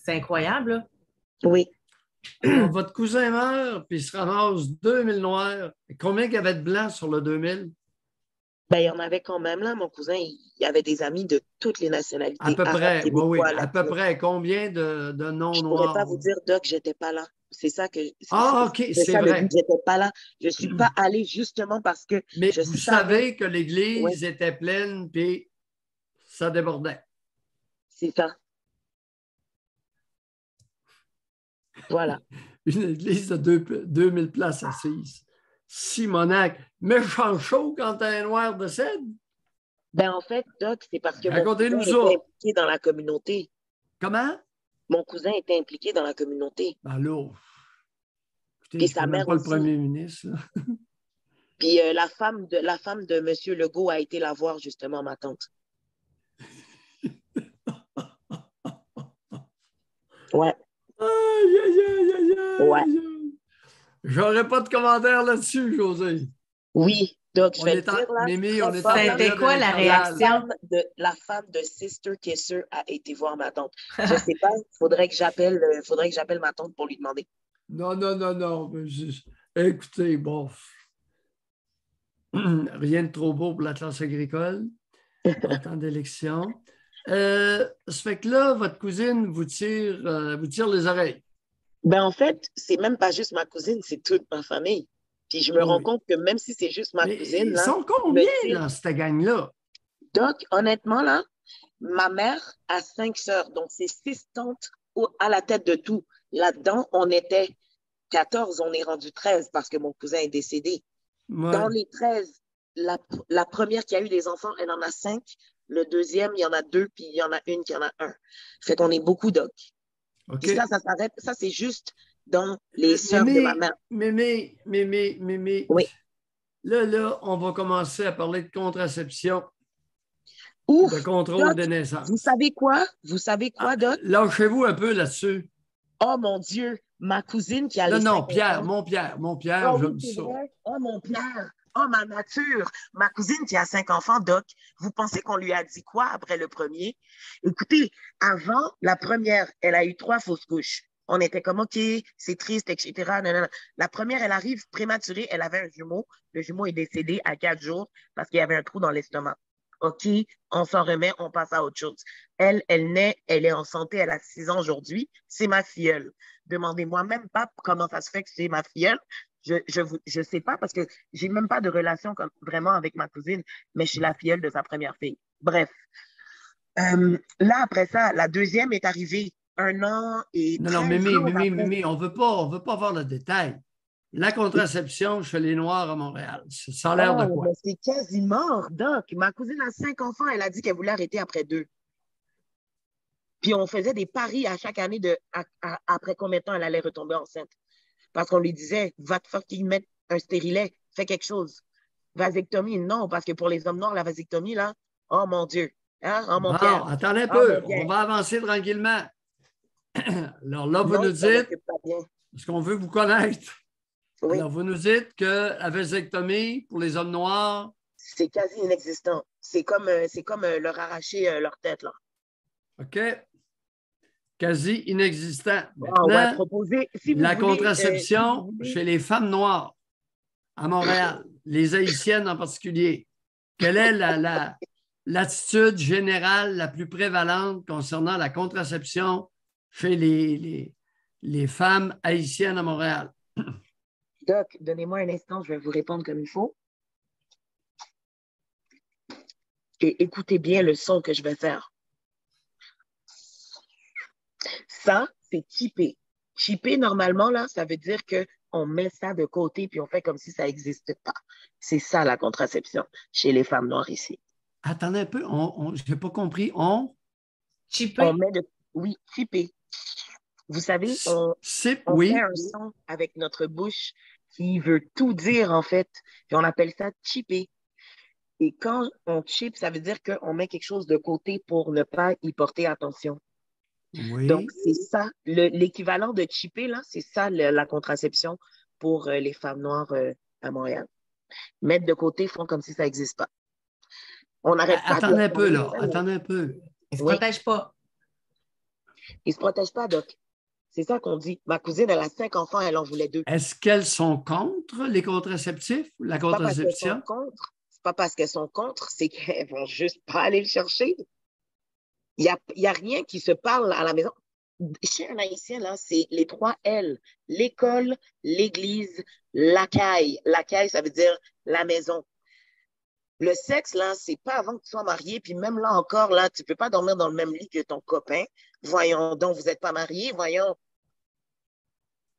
incroyable. Là. oui. Alors, votre cousin meurt, puis il se ramasse 2000 noirs. Combien il y avait de blancs sur le 2000? Ben, il y en avait quand même là. Mon cousin, il y avait des amis de toutes les À nationalités, peu arabes, près, oui, oui, québécois, à peu latinos. près. Combien de Je pourrais pas non-noirs? vous dire, Doc, j'étais pas là. C'est ça que Ah, OK, c'est c'est ça le but, vrai. j'étais pas là. Je suis pas allée justement parce que Mais je vous savais, savez que ouais, l'église était pleine, puis ça débordait. c'est ça. Voilà. Une église de 2000 places assises. Simonac, méchant chaud quand un noir décède. Ben, en fait, Doc, c'est parce que mon cousin Racontez-nous était ça. impliqué dans la communauté. Comment? Mon cousin était impliqué dans la communauté. Ben là, écoutez, Puis je ne sa connais même mère pas le aussi. premier ministre. Là. Puis la femme de M. Legault a été la voir, justement, ma tante. Ouais, Aïe, aïe, aïe, aïe, ouais. aïe. J'aurais pas de commentaire là-dessus, José. Oui, donc je On vais le est en, dire là, Mimi, on très est fort en là. C'était période quoi la La électorale. réaction? femme de Sister Kisser a été voir ma tante. Je sais pas, faudrait que j'appelle ma tante pour lui demander. Non, non, non, non. Écoutez, bon. Rien de trop beau pour la classe agricole en temps d'élection. Ça fait que là, votre cousine vous tire les oreilles. Ben, en fait, c'est même pas juste ma cousine, c'est toute ma famille. Puis je me rends Oui. compte que même si c'est juste ma Mais cousine, ils là, sont combien me tire. dans cette gang-là? Doc, honnêtement, là, ma mère a 5 sœurs, donc c'est 6 tantes à la tête de tout. Là-dedans, on était 14, on est rendu 13 parce que mon cousin est décédé. Dans Ouais. les 13, la première qui a eu des enfants, elle en a 5. Le deuxième, il y en a 2, puis il y en a une qui en a un. Fait qu'on est beaucoup, Doc. OK. Puis ça s'arrête. Ça, c'est juste dans les sœurs de ma mère. Mais, Oui. là, on va commencer à parler de contraception et Ouf, de contrôle Doc, des vous naissances. savez quoi? Vous savez quoi, Doc? Lâchez-vous un peu là-dessus. Oh mon Dieu, ma cousine qui a Non, les non, 5 Pierre, enfants. mon Oh Pierre, oui, j'aime c'est ça. vrai. Oh mon Pierre. Oh ma nature. Ma cousine qui a 5 enfants, Doc. Vous pensez qu'on lui a dit quoi après le premier? Écoutez, avant la première, elle a eu 3 fausses couches. On était comme, OK, c'est triste, etc. Nanana. La première, elle arrive prématurée, elle avait un jumeau. Le jumeau est décédé à 4 jours parce qu'il y avait un trou dans l'estomac. OK, on s'en remet, on passe à autre chose. Elle naît, elle est en santé, elle a 6 ans aujourd'hui. C'est ma filleule. Demandez-moi même pas comment ça se fait que c'est ma filleule. Je sais pas parce que j'ai même pas de relation vraiment avec ma cousine, mais je suis la filleule de sa première fille. Bref. Là, après ça, la deuxième est arrivée 1 an et Non, non, 13 jours après. Mimi, on veut pas voir le détail. La contraception chez les Noirs à Montréal, ça a l'air de Oh, quoi? mais c'est quasi mort, Doc. Ma cousine a 5 enfants, elle a dit qu'elle voulait arrêter après 2. Puis on faisait des paris à chaque année après combien de temps elle allait retomber enceinte. Parce qu'on lui disait, va te fucking mettre un stérilet, fais quelque chose. Vasectomie, non, parce que pour les hommes noirs, la vasectomie, là, oh mon Dieu, hein, oh mon Bon, Pierre, attendez un oh peu, mon on Pierre. va avancer tranquillement. Alors là, vous Non, nous je m'en dites, occupe pas bien. parce qu'on veut vous connaître, Oui, alors vous nous dites que la vasectomie pour les hommes noirs, c'est quasi inexistant. C'est comme leur arracher leur tête, là. OK, quasi inexistant. On va Maintenant, proposer, la si vous contraception voulez, chez les femmes noires à Montréal, les Haïtiennes en particulier, quelle est l'attitude générale la plus prévalente concernant la contraception chez les femmes haïtiennes à Montréal? Doc, donnez-moi un instant, je vais vous répondre comme il faut. Et écoutez bien le son que je vais faire. Ça, c'est chipper. Chipper, normalement, là, ça veut dire qu'on met ça de côté puis on fait comme si ça n'existe pas. C'est ça, la contraception chez les femmes noires ici. Attendez un peu, je n'ai pas compris. Chippé. On met de... Oui, chipper. Vous savez, on fait Oui. un son avec notre bouche qui veut tout dire, en fait. Puis on appelle ça chipper. Et quand on chip, ça veut dire qu'on met quelque chose de côté pour ne pas y porter attention. Oui. Donc, c'est ça, l'équivalent de chipper, là, c'est ça la contraception pour les femmes noires à Montréal. Mettre de côté, font comme si ça n'existe pas. On n'arrête pas de Attendez un leur peu, parler, là. Attendez un peu. Ils ne se Oui. protègent pas. Ils ne se protègent pas, Doc. C'est ça qu'on dit. Ma cousine, elle a 5 enfants, elle en voulait 2. Est-ce qu'elles sont contre les contraceptifs, la C'est pas parce qu'elles sont contraception? contre, c'est pas parce qu'elles sont contre, c'est qu'elles vont juste pas aller le chercher. Il y a rien qui se parle à la maison. Chez un Haïtien, là, c'est les 3 L. L'école, l'église, la caille. La caille, ça veut dire la maison. Le sexe, là, c'est pas avant que tu sois marié. Puis même là encore, là, tu peux pas dormir dans le même lit que ton copain. Voyons donc, vous n'êtes pas mariés, voyons.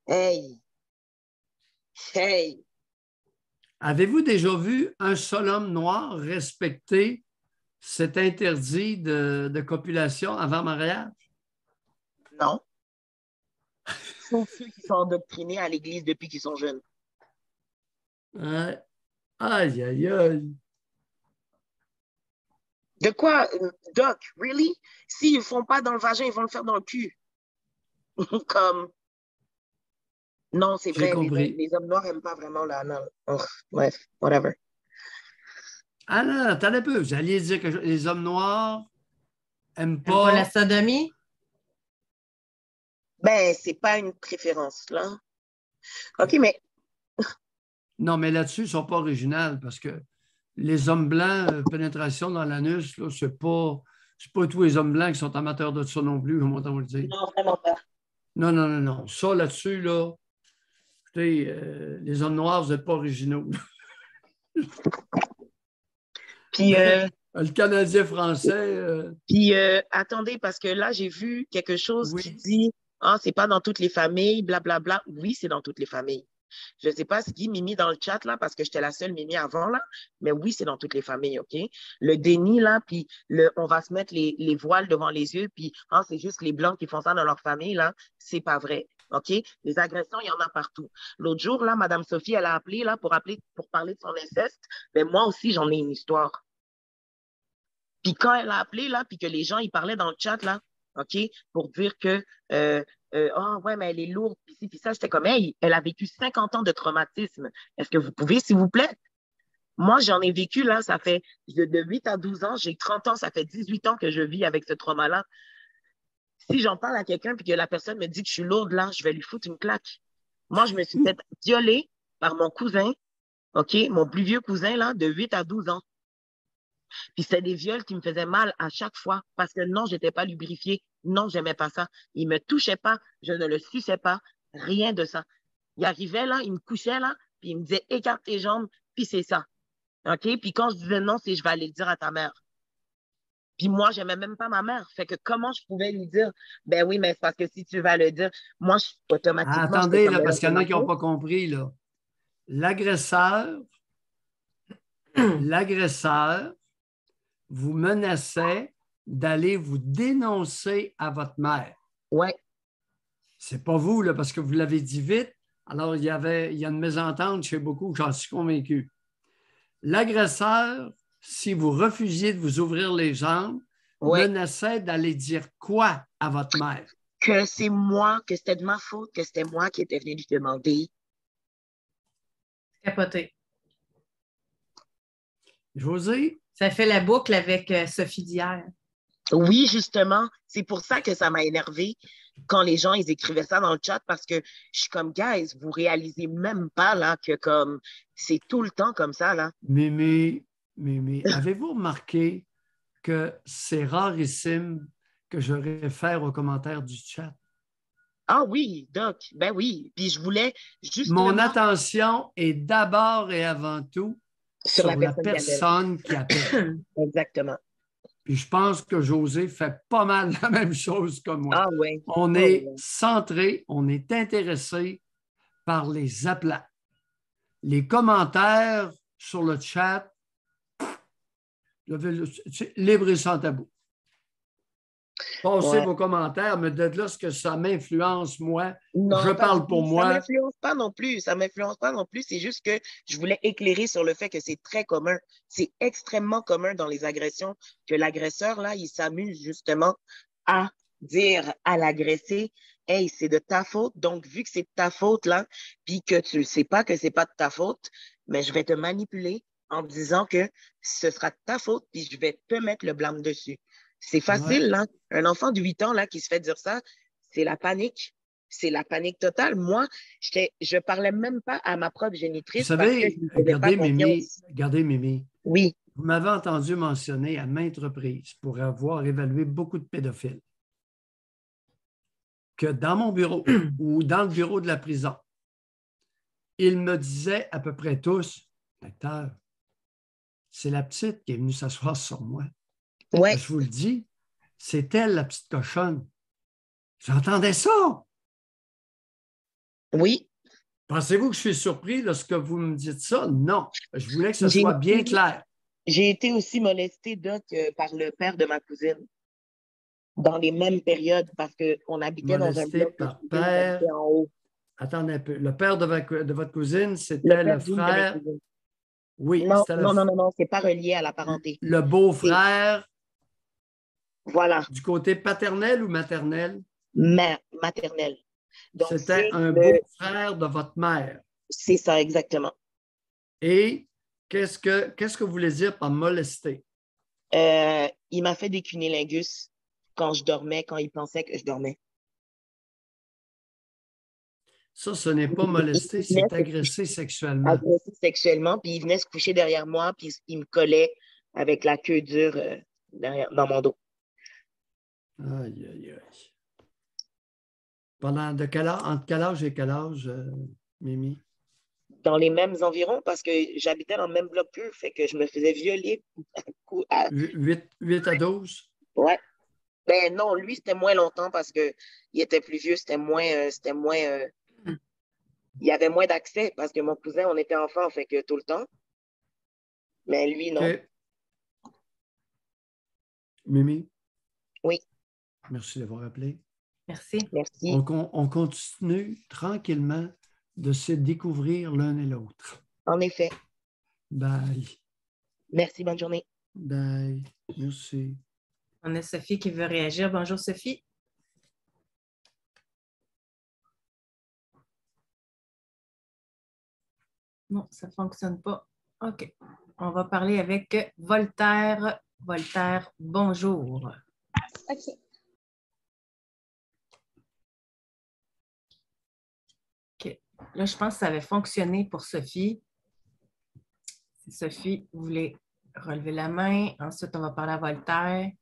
Hey! Hey! Avez-vous déjà vu un seul homme noir respecter cet interdit de copulation avant mariage? Non. Sauf ceux qui sont endoctrinés à l'église depuis qu'ils sont jeunes. Ouais. Aïe, aïe, aïe. De quoi, Doc? Really? S'ils ne font pas dans le vagin, ils vont le faire dans le cul. Comme, non, c'est J'ai vrai, compris. les hommes noirs n'aiment pas vraiment la... Non. Oh, bref, whatever. Ah non, attendez un peu. Vous alliez dire que les hommes noirs n'aiment T'aimes pas la pas. sodomie? Ben, c'est pas une préférence, là. OK, mais Non, mais là-dessus, ils ne sont pas originales parce que les hommes blancs, pénétration dans l'anus, ce n'est pas tous les hommes blancs qui sont amateurs de ça non plus, comment on va le dire. Non, vraiment pas. Non, non, non, non. Ça, là-dessus, là, écoutez, les hommes noirs, vous n'êtes pas originaux. Puis, Le Canadien français, puis attendez, parce que là, j'ai vu quelque chose qui oui. dit, ah, c'est pas dans toutes les familles, blablabla. Oui, c'est dans toutes les familles. Je ne sais pas ce dit Mimi dans le chat, là, parce que j'étais la seule Mimi avant, là. Mais oui, c'est dans toutes les familles, OK? Le déni, là, puis on va se mettre les voiles devant les yeux, puis ah, c'est juste les Blancs qui font ça dans leur famille, là. C'est pas vrai, OK? Les agressions, il y en a partout. L'autre jour, là, Madame Sophie, elle a appelé, là, pour parler de son inceste. Mais moi aussi, j'en ai une histoire. Puis quand elle a appelé, là, puis que les gens, ils parlaient dans le chat, là, OK, pour dire que, ah, ouais, mais elle est lourde, puis ci, puis ça, j'étais comme, hey, elle a vécu 50 ans de traumatisme. Est-ce que vous pouvez, s'il vous plaît? Moi, j'en ai vécu, là, ça fait de 8 à 12 ans, j'ai 30 ans, ça fait 18 ans que je vis avec ce trauma-là. Si j'en parle à quelqu'un, puis que la personne me dit que je suis lourde, là, je vais lui foutre une claque. Moi, je me suis fait violer par mon cousin, OK, mon plus vieux cousin, là, de 8 à 12 ans. Puis c'est des viols qui me faisaient mal à chaque fois parce que non, j'étais pas lubrifiée. Non, j'aimais pas ça. Il me touchait pas, je ne le suçais pas, rien de ça. Il arrivait là, il me couchait là, puis il me disait écarte tes jambes, puis c'est ça. OK? Puis quand je disais non, c'est je vais aller le dire à ta mère. Puis moi, j'aimais même pas ma mère. Fait que comment je pouvais lui dire, ben oui, mais c'est parce que si tu vas le dire, moi, automatiquement, j'étais Attendez, comme, là, ben là, parce qu'il c'est y en a ma qui n'ont faute. pas compris, là. L'agresseur, l'agresseur vous menaçait d'aller vous dénoncer à votre mère. Ouais, C'est pas vous, là, parce que vous l'avez dit vite. Alors, il y a une mésentente chez beaucoup, j'en suis convaincu. L'agresseur, si vous refusiez de vous ouvrir les jambes, ouais. menaçait d'aller dire quoi à votre mère? Que c'est moi, que c'était de ma faute, que c'était moi qui étais venue lui demander. Capoté. José? Ça fait la boucle avec Sophie d'hier. Oui, justement, c'est pour ça que ça m'a énervé quand les gens ils écrivaient ça dans le chat parce que je suis comme guys, vous réalisez même pas là que comme c'est tout le temps comme ça là. Mimi, avez-vous remarqué que c'est rarissime que je réfère aux commentaires du chat? Ah oui, Doc, ben oui. Puis je voulais Mon justement attention est d'abord et avant tout sur la sur la personne qui appelle. personne qui appelle. Exactement. Puis je pense que José fait pas mal la même chose que moi. Ah ouais. On Ah est ouais. centré, on est intéressé par les appelants. Les commentaires sur le chat, libre et sans tabou. Passez Ouais. vos commentaires, mais de là, ce que ça m'influence, moi, je Non, pas du parle pour tout. Ça moi. m'influence pas non plus. Ça m'influence pas non plus. C'est juste que je voulais éclairer sur le fait que c'est très commun. C'est extrêmement commun dans les agressions que l'agresseur, là, il s'amuse justement à dire à l'agressé, hey, c'est de ta faute. Donc, vu que c'est de ta faute, là, puis que tu le sais pas que c'est pas de ta faute, mais je vais te manipuler en disant que ce sera de ta faute, puis je vais te mettre le blâme dessus. C'est Ouais. facile, là. Un enfant de 8 ans, là, qui se fait dire ça, c'est la panique. C'est la panique totale. Moi, je parlais même pas à ma propre Vous génitrice parce que je savez, ne faisais pas confiance. regardez Mimi, Oui, vous m'avez entendu mentionner à maintes reprises pour avoir évalué beaucoup de pédophiles que dans mon bureau ou dans le bureau de la prison, ils me disaient à peu près tous, docteur, c'est la petite qui est venue s'asseoir sur moi. ouais, Je vous le dis, c'est elle la petite cochonne. J'entendais ça. oui. Pensez-vous que je suis surpris lorsque vous me dites ça? Non. Je voulais que ce J'ai soit bien été, clair. j'ai été aussi molestée, Doc, par le père de ma cousine dans les mêmes périodes parce qu'on habitait dans un Molesté bloc que je par disais, on père. habitait en haut. Attendez un peu. Le père de votre cousine, Le c'était père le d'une de mes frère. cousines. Oui, Non, c'était non, non, non, non, c'est pas relié à la parenté. le C'est, beau-frère voilà, du côté paternel ou maternel. mère maternelle. Donc, C'était un le, beau-frère de votre mère. c'est ça exactement. Et qu'est-ce que vous voulez dire par molester? Il m'a fait des cunnilingus quand je dormais, quand il pensait que je dormais. Ça, ce n'est pas molester, c'est agresser sexuellement. Agressé sexuellement, puis il venait se coucher derrière moi, puis il me collait avec la queue dure dans mon dos. Aïe, aïe, aïe. Entre quel âge et quel âge, Mimi? Dans les mêmes environs, parce que j'habitais dans le même bloc qu'eux, fait que je me faisais violer. 8 à 12? Ouais. Ben non, lui, c'était moins longtemps parce qu'il était plus vieux, il y avait moins d'accès parce que mon cousin, on était enfants, fait que tout le temps. Mais lui, non. OK. Mimi? Oui. Merci d'avoir appelé. Merci. Merci. On continue tranquillement de se découvrir l'un et l'autre. En effet. Bye. Merci, bonne journée. Bye. Merci. On a Sophie qui veut réagir. Bonjour, Sophie. Non, ça ne fonctionne pas. OK. On va parler avec Voltaire. Voltaire, bonjour. OK. OK. Là, je pense que ça avait fonctionné pour Sophie. Si Sophie voulait relever la main. Ensuite, on va parler à Voltaire.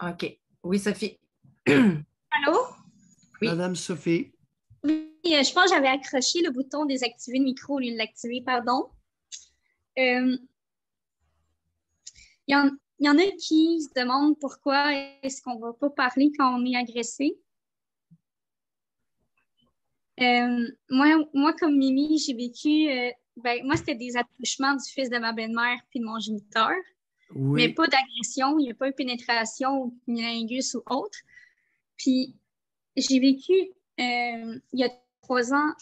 OK. Oui, Sophie. Allô? Oui. Madame Sophie. Oui, je pense que j'avais accroché le bouton désactiver le micro au lieu de l'activer, pardon. Il y en a qui se demandent pourquoi est-ce qu'on ne va pas parler quand on est agressé. Moi, comme Mimi, j'ai vécu... moi, c'était des attouchements du fils de ma belle-mère puis de mon géniteur. Oui. Mais pas d'agression, il n'y a pas eu pénétration ou cunnilingus ou autre. Puis, j'ai vécu, il y a 3 ans,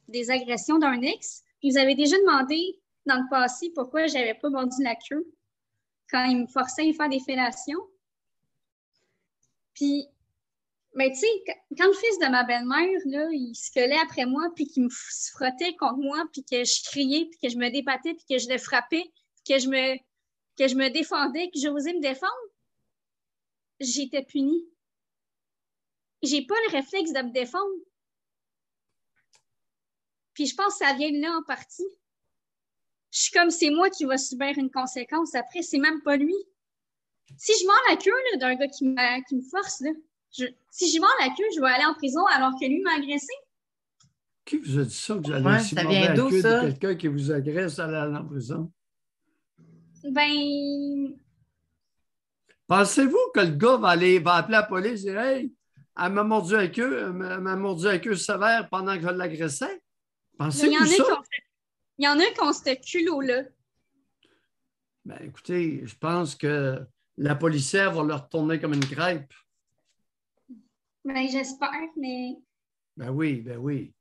des agressions d'un ex. Puis, vous avez déjà demandé dans le passé pourquoi je n'avais pas mordu la queue quand il me forçait à faire des fellations. Puis, tu sais, quand le fils de ma belle-mère, là, il se collait après moi, puis qu'il me frottait contre moi, puis que je criais, puis que je me débattais, puis que je le frappais, puis que je me défendais, que j'osais me défendre, j'étais punie. J'ai pas le réflexe de me défendre. Puis je pense que ça vient de là en partie. Je suis comme, c'est moi qui va subir une conséquence. Après, c'est même pas lui. Si je mords la queue là, d'un gars qui me force, là, si je mords la queue, je vais aller en prison alors que lui m'a agressé. Qui vous a dit ça, que vous allez Ouais, ça vient la d'où, queue ça? de quelqu'un qui vous agresse à aller en prison? Ben... Pensez-vous que le gars va appeler la police et dire « Hey, elle m'a mordu la queue sévère pendant que je l'agressais? » Pensez-vous ça? Il y en a qui ont ce culot-là. Ben, écoutez, je pense que la policière va leur tourner comme une crêpe. Ben, j'espère, mais... Ben oui, ben oui.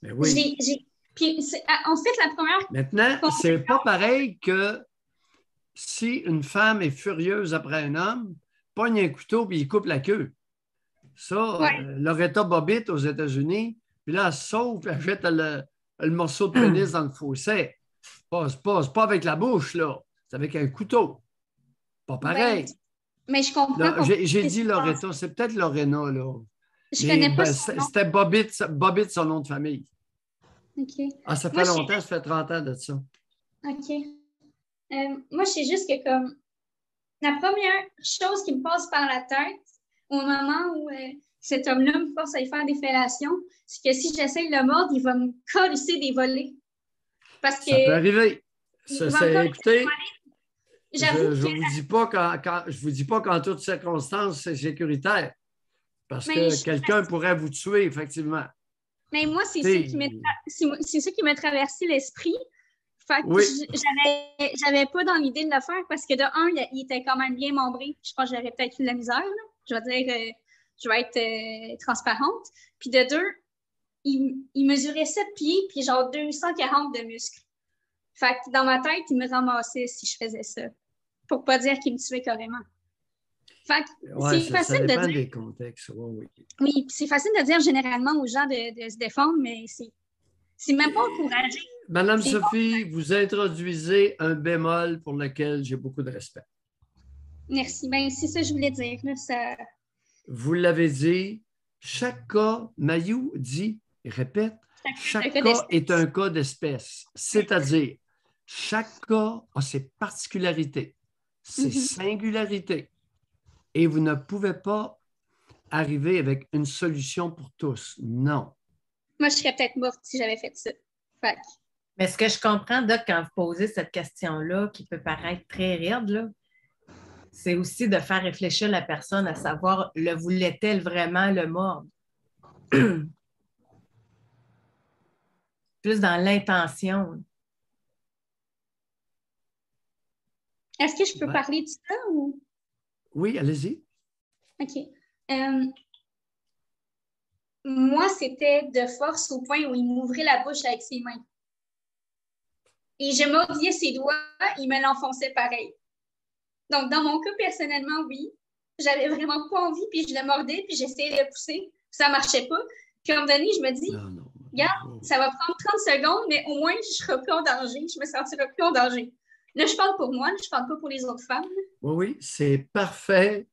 Ben oui. Puis, en fait, la première... Maintenant, c'est pas pareil que si une femme est furieuse après un homme, pogne un couteau puis il coupe la queue. Ça, ouais. Loretta Bobbitt aux États-Unis, puis là, elle sauve, elle jette le morceau de pénis dans le fossé. C'est pas avec la bouche, là. C'est avec un couteau. Pas pareil. Ben, mais je comprends. J'ai dit Loretta, c'est peut-être Lorena, là. Je connais pas son nom. C'était Bobbitt, son nom de famille. OK. Ah, ça fait longtemps, ça fait 30 ans de ça. OK. Moi, je sais juste que comme la première chose qui me passe par la tête au moment où cet homme-là me force à y faire des fellations, c'est que si j'essaie de le mordre, il va me colisser des volets. Parce que... Ça peut arriver. Écoutez, je vous dis pas qu'en toutes circonstances, c'est sécuritaire. Parce que quelqu'un pourrait vous tuer, effectivement. Mais moi, c'est ça qui m'a traversé l'esprit. Fait que oui. j'avais pas dans l'idée de le faire parce que de un, il était quand même bien membré. Je pense que j'aurais peut-être eu de la misère. Là. Je vais dire, je vais être transparente. Puis de deux, il mesurait 7 pieds puis genre 240 de muscles. Fait que dans ma tête, il me ramassait si je faisais ça. Pour pas dire qu'il me tuait carrément. Fait que c'est facile de dire. Des contextes. Oui. Oui, c'est facile de dire généralement aux gens de se défendre, mais c'est même pas encouragé. Madame Sophie, vous introduisez un bémol pour lequel j'ai beaucoup de respect. Merci. Ben, c'est ça que je voulais dire. Là, ça... Vous l'avez dit, Chaque cas, Mayou dit, répète, chaque cas cas est un cas d'espèce. C'est-à-dire, chaque cas a ses particularités, ses singularités. Et vous ne pouvez pas arriver avec une solution pour tous. Non. Moi, je serais peut-être morte si j'avais fait ça. Fait que, Mais ce que je comprends, Doc, quand vous posez cette question-là, qui peut paraître très raide, là, c'est aussi de faire réfléchir la personne à savoir, le voulait-elle vraiment le mordre? Plus dans l'intention. est-ce que je peux Ouais. parler de ça ou? Oui, allez-y. OK. Moi, c'était de force au point où il m'ouvrait la bouche avec ses mains. Et je mordillais ses doigts, il me l'enfonçait pareil. Donc, dans mon cas, personnellement, oui. J'avais vraiment pas envie, puis je le mordais, puis j'essayais de le pousser. Ça marchait pas. Puis à un moment donné, je me dis, Non. regarde, ça va prendre 30 secondes, mais au moins, je serai plus en danger. Je me sentirai plus en danger. Là, je parle pour moi, là, je parle pas pour les autres femmes. Oui, c'est parfait.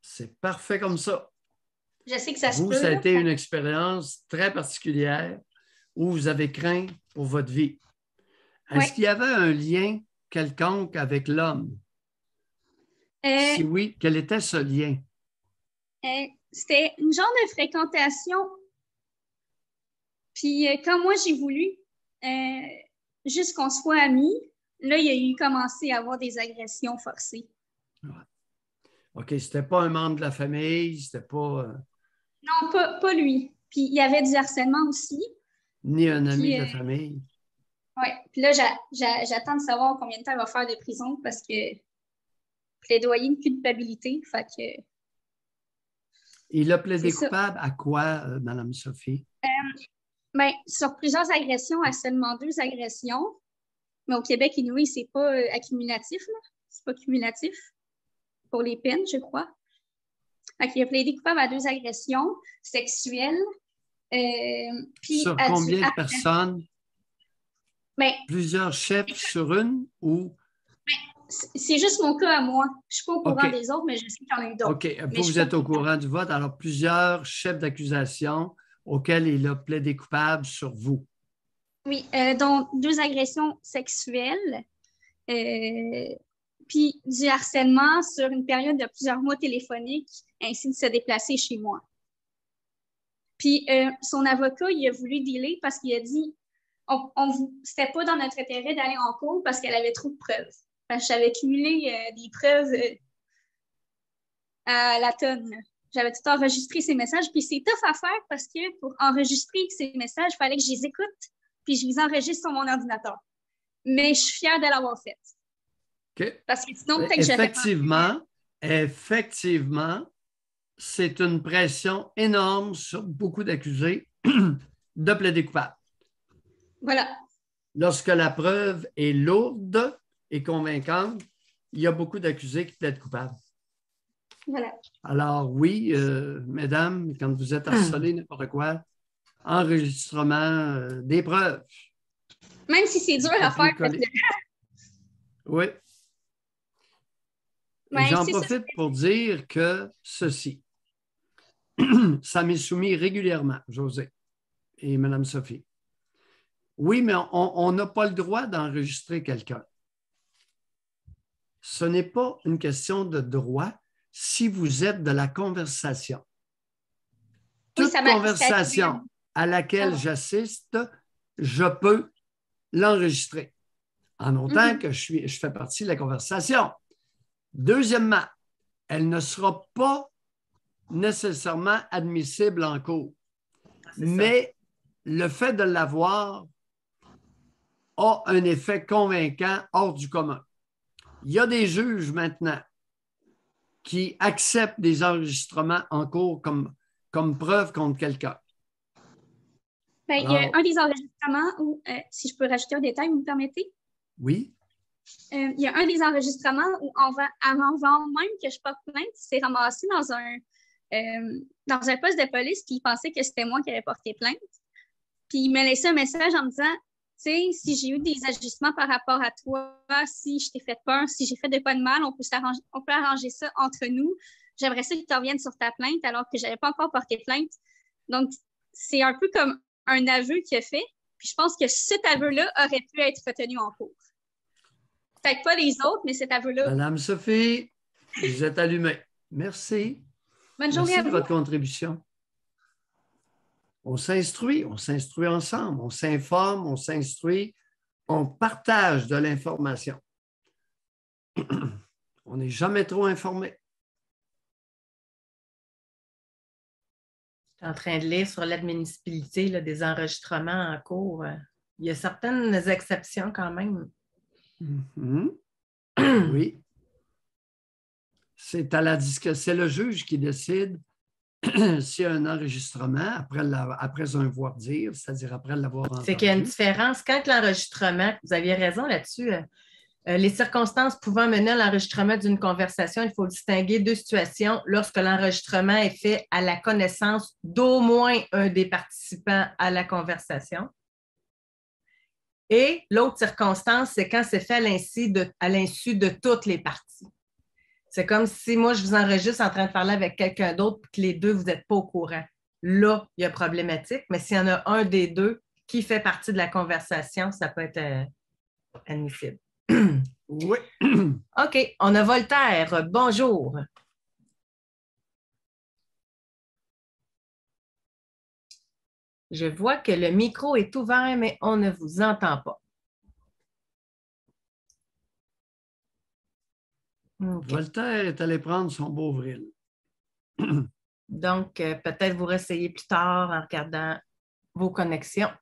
C'est parfait comme ça. Je sais que ça se Vous, peut. ça a là. été une expérience très particulière où vous avez craint pour votre vie. Est-ce Ouais. qu'il y avait un lien quelconque avec l'homme? Si oui, quel était ce lien? C'était une genre de fréquentation. Puis quand moi, j'ai voulu juste qu'on soit amis, là, il y a eu commencé à avoir des agressions forcées. OK, c'était pas un membre de la famille, c'était pas Non, pas lui. Puis il y avait du harcèlement aussi. ni un ami Puis, de la famille. ouais. Puis là, j'attends de savoir combien de temps il va faire de prison parce que plaidoyer de culpabilité. Fait que Il a plaidé c'est ça. coupable à quoi, Mme Sophie? Ben, sur plusieurs agressions, à seulement 2 agressions. Mais au Québec, anyway, c'est pas accumulatif, là. C'est pas cumulatif pour les peines, je crois. Fait qu'il a plaidé coupable à 2 agressions sexuelles. Puis Sur à combien du de personnes? Ben, Plusieurs chefs sur une ou? c'est juste mon cas à moi. Je suis pas au courant OK. des autres, mais je sais qu'il y en a eu d'autres. OK. Mais Vous, je vous êtes suis au pas- courant du vote. Alors, plusieurs chefs d'accusation auxquels il a plaidé coupable sur vous. Oui, dont 2 agressions sexuelles, puis du harcèlement sur une période de plusieurs mois téléphoniques, ainsi de se déplacer chez moi. Puis son avocat, il a voulu dealer parce qu'il a dit c'était pas dans notre intérêt d'aller en cours parce qu'elle avait trop de preuves. Parce que j'avais cumulé des preuves à la tonne. J'avais tout enregistré ces messages, puis c'est tough à faire parce que pour enregistrer ces messages, il fallait que je les écoute, puis je les enregistre sur mon ordinateur. Mais je suis fière de l'avoir fait. OK. Parce que sinon, peut-être que je l'aurais pas. Effectivement, c'est une pression énorme sur beaucoup d'accusés de plaider coupable. Voilà. Lorsque la preuve est lourde et convaincante, il y a beaucoup d'accusés qui plaident coupables. Voilà. Alors oui, mesdames, quand vous êtes harcelés, n'importe quoi, enregistrement des preuves. Même si c'est dur à faire. Parce que... Oui. Ouais, J'en c'est ça. profite pour dire que ceci, ça m'est soumis régulièrement, José et Mme Sophie. Oui, mais on n'a pas le droit d'enregistrer quelqu'un. Ce n'est pas une question de droit si vous êtes de la conversation. Oui, Toute conversation à laquelle j'assiste, je peux l'enregistrer, en autant que je fais partie de la conversation. Deuxièmement, elle ne sera pas nécessairement admissible en cours. Mais le fait de l'avoir a un effet convaincant hors du commun. Il y a des juges maintenant qui acceptent des enregistrements en cours comme preuve contre quelqu'un. Ben, il y a un des enregistrements où, si je peux rajouter un détail, vous me permettez? Oui. Il y a un des enregistrements où, avant même que je porte plainte, il s'est ramassé dans un poste de police, puis il pensait que c'était moi qui avais porté plainte. Puis il m'a laissé un message en me disant, tu sais, si j'ai eu des ajustements par rapport à toi, si je t'ai fait peur, si j'ai fait de quoi de mal, on peut arranger ça entre nous. j'aimerais ça que tu reviennes sur ta plainte alors que je n'avais pas encore porté plainte. Donc, c'est un peu comme un aveu qu'il a fait. Puis je pense que cet aveu-là aurait pu être retenu en cours. Peut-être pas les autres, mais cet aveu-là. Madame Sophie, vous êtes allumée. Merci. Bonne journée Merci à de vous. votre contribution. On s'instruit ensemble, on s'informe, on s'instruit, on partage de l'information. On n'est jamais trop informé. Je suis en train de lire sur l'admissibilité là, des enregistrements en cours. Il y a certaines exceptions quand même. Mhm. Oui. C'est le juge qui décide s'il y a un enregistrement après un voir-dire, c'est-à-dire après l'avoir entendu. C'est qu'il y a une différence. Quand l'enregistrement, vous aviez raison là-dessus, les circonstances pouvant mener à l'enregistrement d'une conversation, il faut distinguer deux situations lorsque l'enregistrement est fait à la connaissance d'au moins un des participants à la conversation. Et l'autre circonstance, c'est quand c'est fait à l'insu de toutes les parties. C'est comme si moi, je vous enregistre en train de parler avec quelqu'un d'autre et que les deux, vous n'êtes pas au courant. Là, il y a problématique, mais s'il y en a un des deux qui fait partie de la conversation, ça peut être admissible. Oui. OK, on a Voltaire. Bonjour. Je vois que le micro est ouvert, mais on ne vous entend pas. Okay. Voltaire est allé prendre son Beauvril. Donc, peut-être vous réessayez plus tard en regardant vos connexions.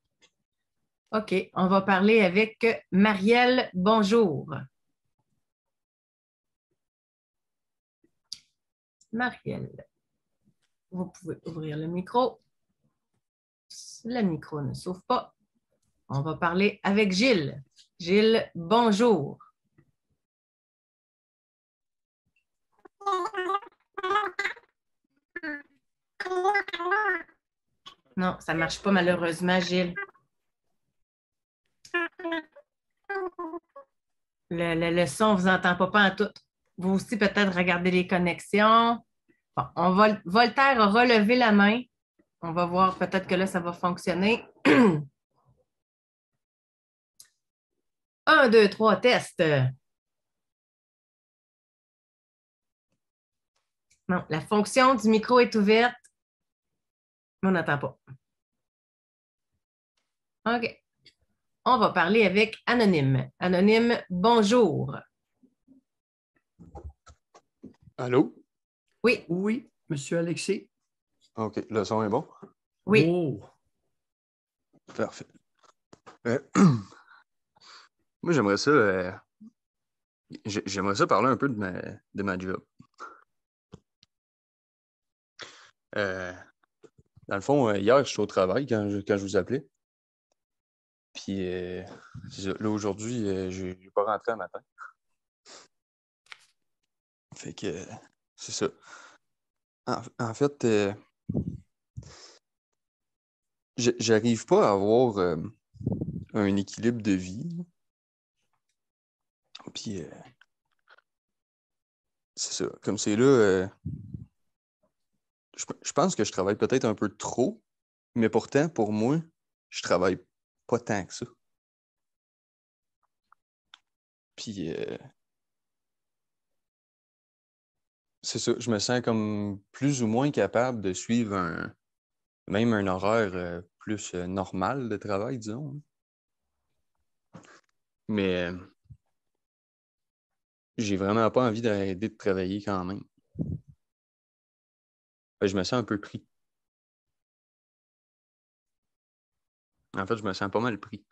OK, on va parler avec Marielle. Bonjour. Marielle, vous pouvez ouvrir le micro. Le micro ne s'ouvre pas. On va parler avec Gilles. Gilles, bonjour. Non, ça ne marche pas malheureusement, Gilles. Le son, on ne vous entend pas en tout. Vous aussi, peut-être, regardez les connexions. Bon, Voltaire a relevé la main. On va voir, peut-être que là, ça va fonctionner. 1, 2, 3, test. Non, la fonction du micro est ouverte, mais on n'entend pas. OK. On va parler avec Anonyme. Anonyme, bonjour. Allô? Oui. Oui, monsieur Alexis. OK, le son est bon? Oui. Oh. Parfait. Moi, j'aimerais ça parler un peu de ma job. Dans le fond, hier, je suis au travail quand je vous appelais. Puis, c'est ça. Là, aujourd'hui, je n'ai pas rentré un matin. Fait que, c'est ça. En fait, j'arrive pas à avoir un équilibre de vie. Puis, c'est ça. Comme c'est là, je pense que je travaille peut-être un peu trop, mais pourtant, pour moi, je travaille pas tant que ça. Puis, c'est ça. Je me sens comme plus ou moins capable de suivre même un horaire plus normal de travail, disons. Mais j'ai vraiment pas envie d'arrêter de travailler quand même. Je me sens un peu pris. En fait, je me sens pas mal pris.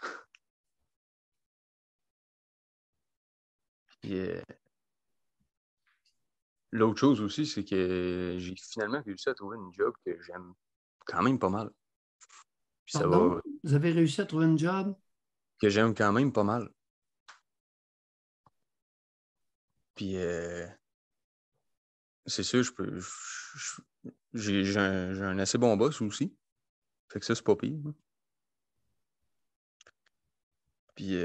Puis, l'autre chose aussi, c'est que j'ai finalement réussi à trouver une job que j'aime quand même pas mal. Puis Pardon? Vous avez réussi à trouver une job? Que j'aime quand même pas mal. Puis, c'est sûr, j'ai un assez bon boss aussi. Fait que ça, c'est pas pire. Puis,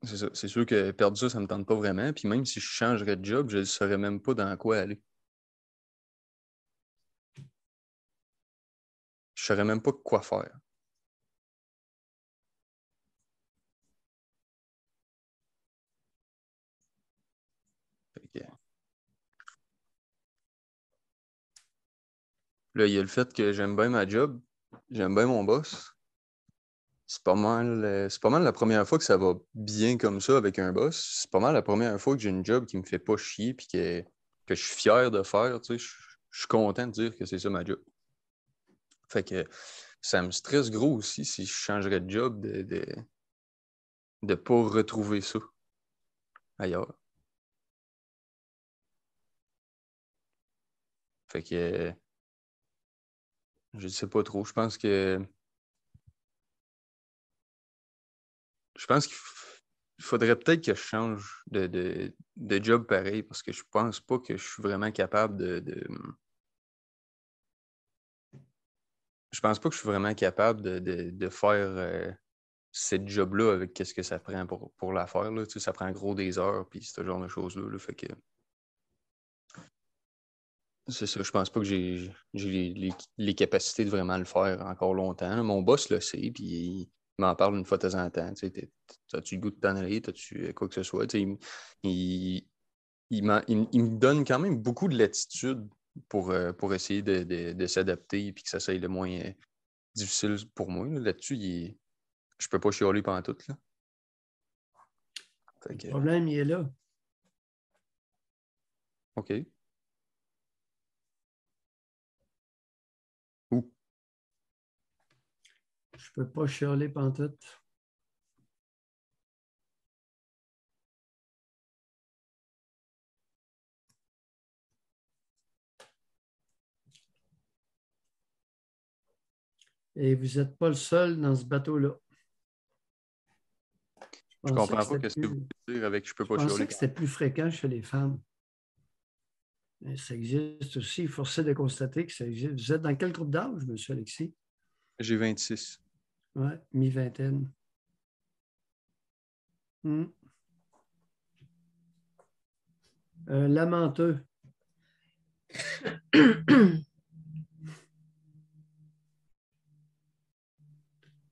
c'est ça. C'est sûr que perdre ça me tente pas vraiment. Puis même si je changerais de job, je ne saurais même pas dans quoi aller. saurais même pas quoi faire. Fait que, là, il y a le fait que j'aime bien ma job, j'aime bien mon boss. C'est pas mal la première fois que ça va bien comme ça avec un boss. C'est pas mal la première fois que j'ai une job qui me fait pas chier puis que je suis fier de faire. Tu sais, je suis content de dire que c'est ça ma job. Fait que ça me stresse gros aussi si je changerais de job de pas retrouver ça ailleurs. Fait que je sais pas trop. Je pense qu'il faudrait peut-être que je change de job pareil parce que je pense pas que je suis vraiment capable je pense pas que je suis vraiment capable de faire cette job-là avec qu'est-ce que ça prend pour la faire. Là. Tu sais, ça prend gros des heures puis ce genre de choses-là. Là. Fait que c'est ça, je pense pas que j'ai les capacités de vraiment le faire encore longtemps. Là. Mon boss le sait, puis il m'en parle une fois de temps en temps. Tu sais, as-tu le goût de t'en aller? As-tu quoi que ce soit? Tu sais, il me donne quand même beaucoup de latitude pour essayer de s'adapter et que ça soit le moins difficile pour moi. Là. Là-dessus, je peux pas chialer pendant tout. Là. Fait que, Le problème, il est là. OK. Où? Je peux pas chialer pantoute. Et vous n'êtes pas le seul dans ce bateau-là. Je comprends pas ce que vous voulez dire avec je peux Je pas pensais chialer. que c'était plus fréquent chez les femmes. Mais ça existe aussi. Forcé de constater que ça existe. Vous êtes dans quel groupe d'âge, M. Alexis? J'ai 26. Oui, mi-vingtaine. Lamenteux.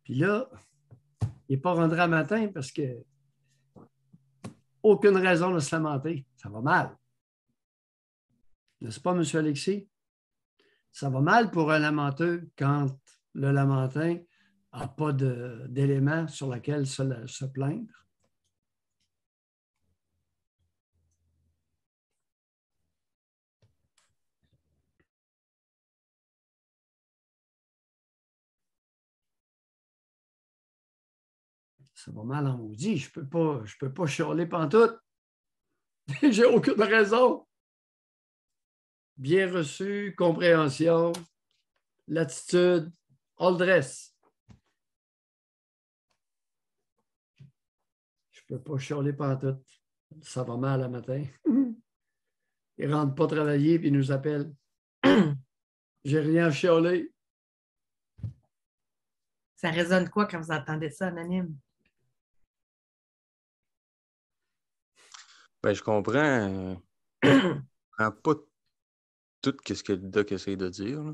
Puis là, il n'est pas rentré à matin parce que aucune raison de se lamenter. Ça va mal. N'est-ce pas, M. Alexis? Ça va mal pour un lamenteux quand le lamentin n'a pas d'éléments sur lesquels se plaindre. Ça va mal en maudit. Je peux pas chialer pantoute. J'ai aucune raison. Bien reçu, compréhension, latitude, all dress. Je peux pas chialer pantoute. Ça va mal le matin. Il rentre pas travailler puis il nous appelle. J'ai rien chialé. Ça résonne quoi quand vous entendez ça, Anonyme? Ben, je comprends pas tout ce que le doc essaie de dire. Là.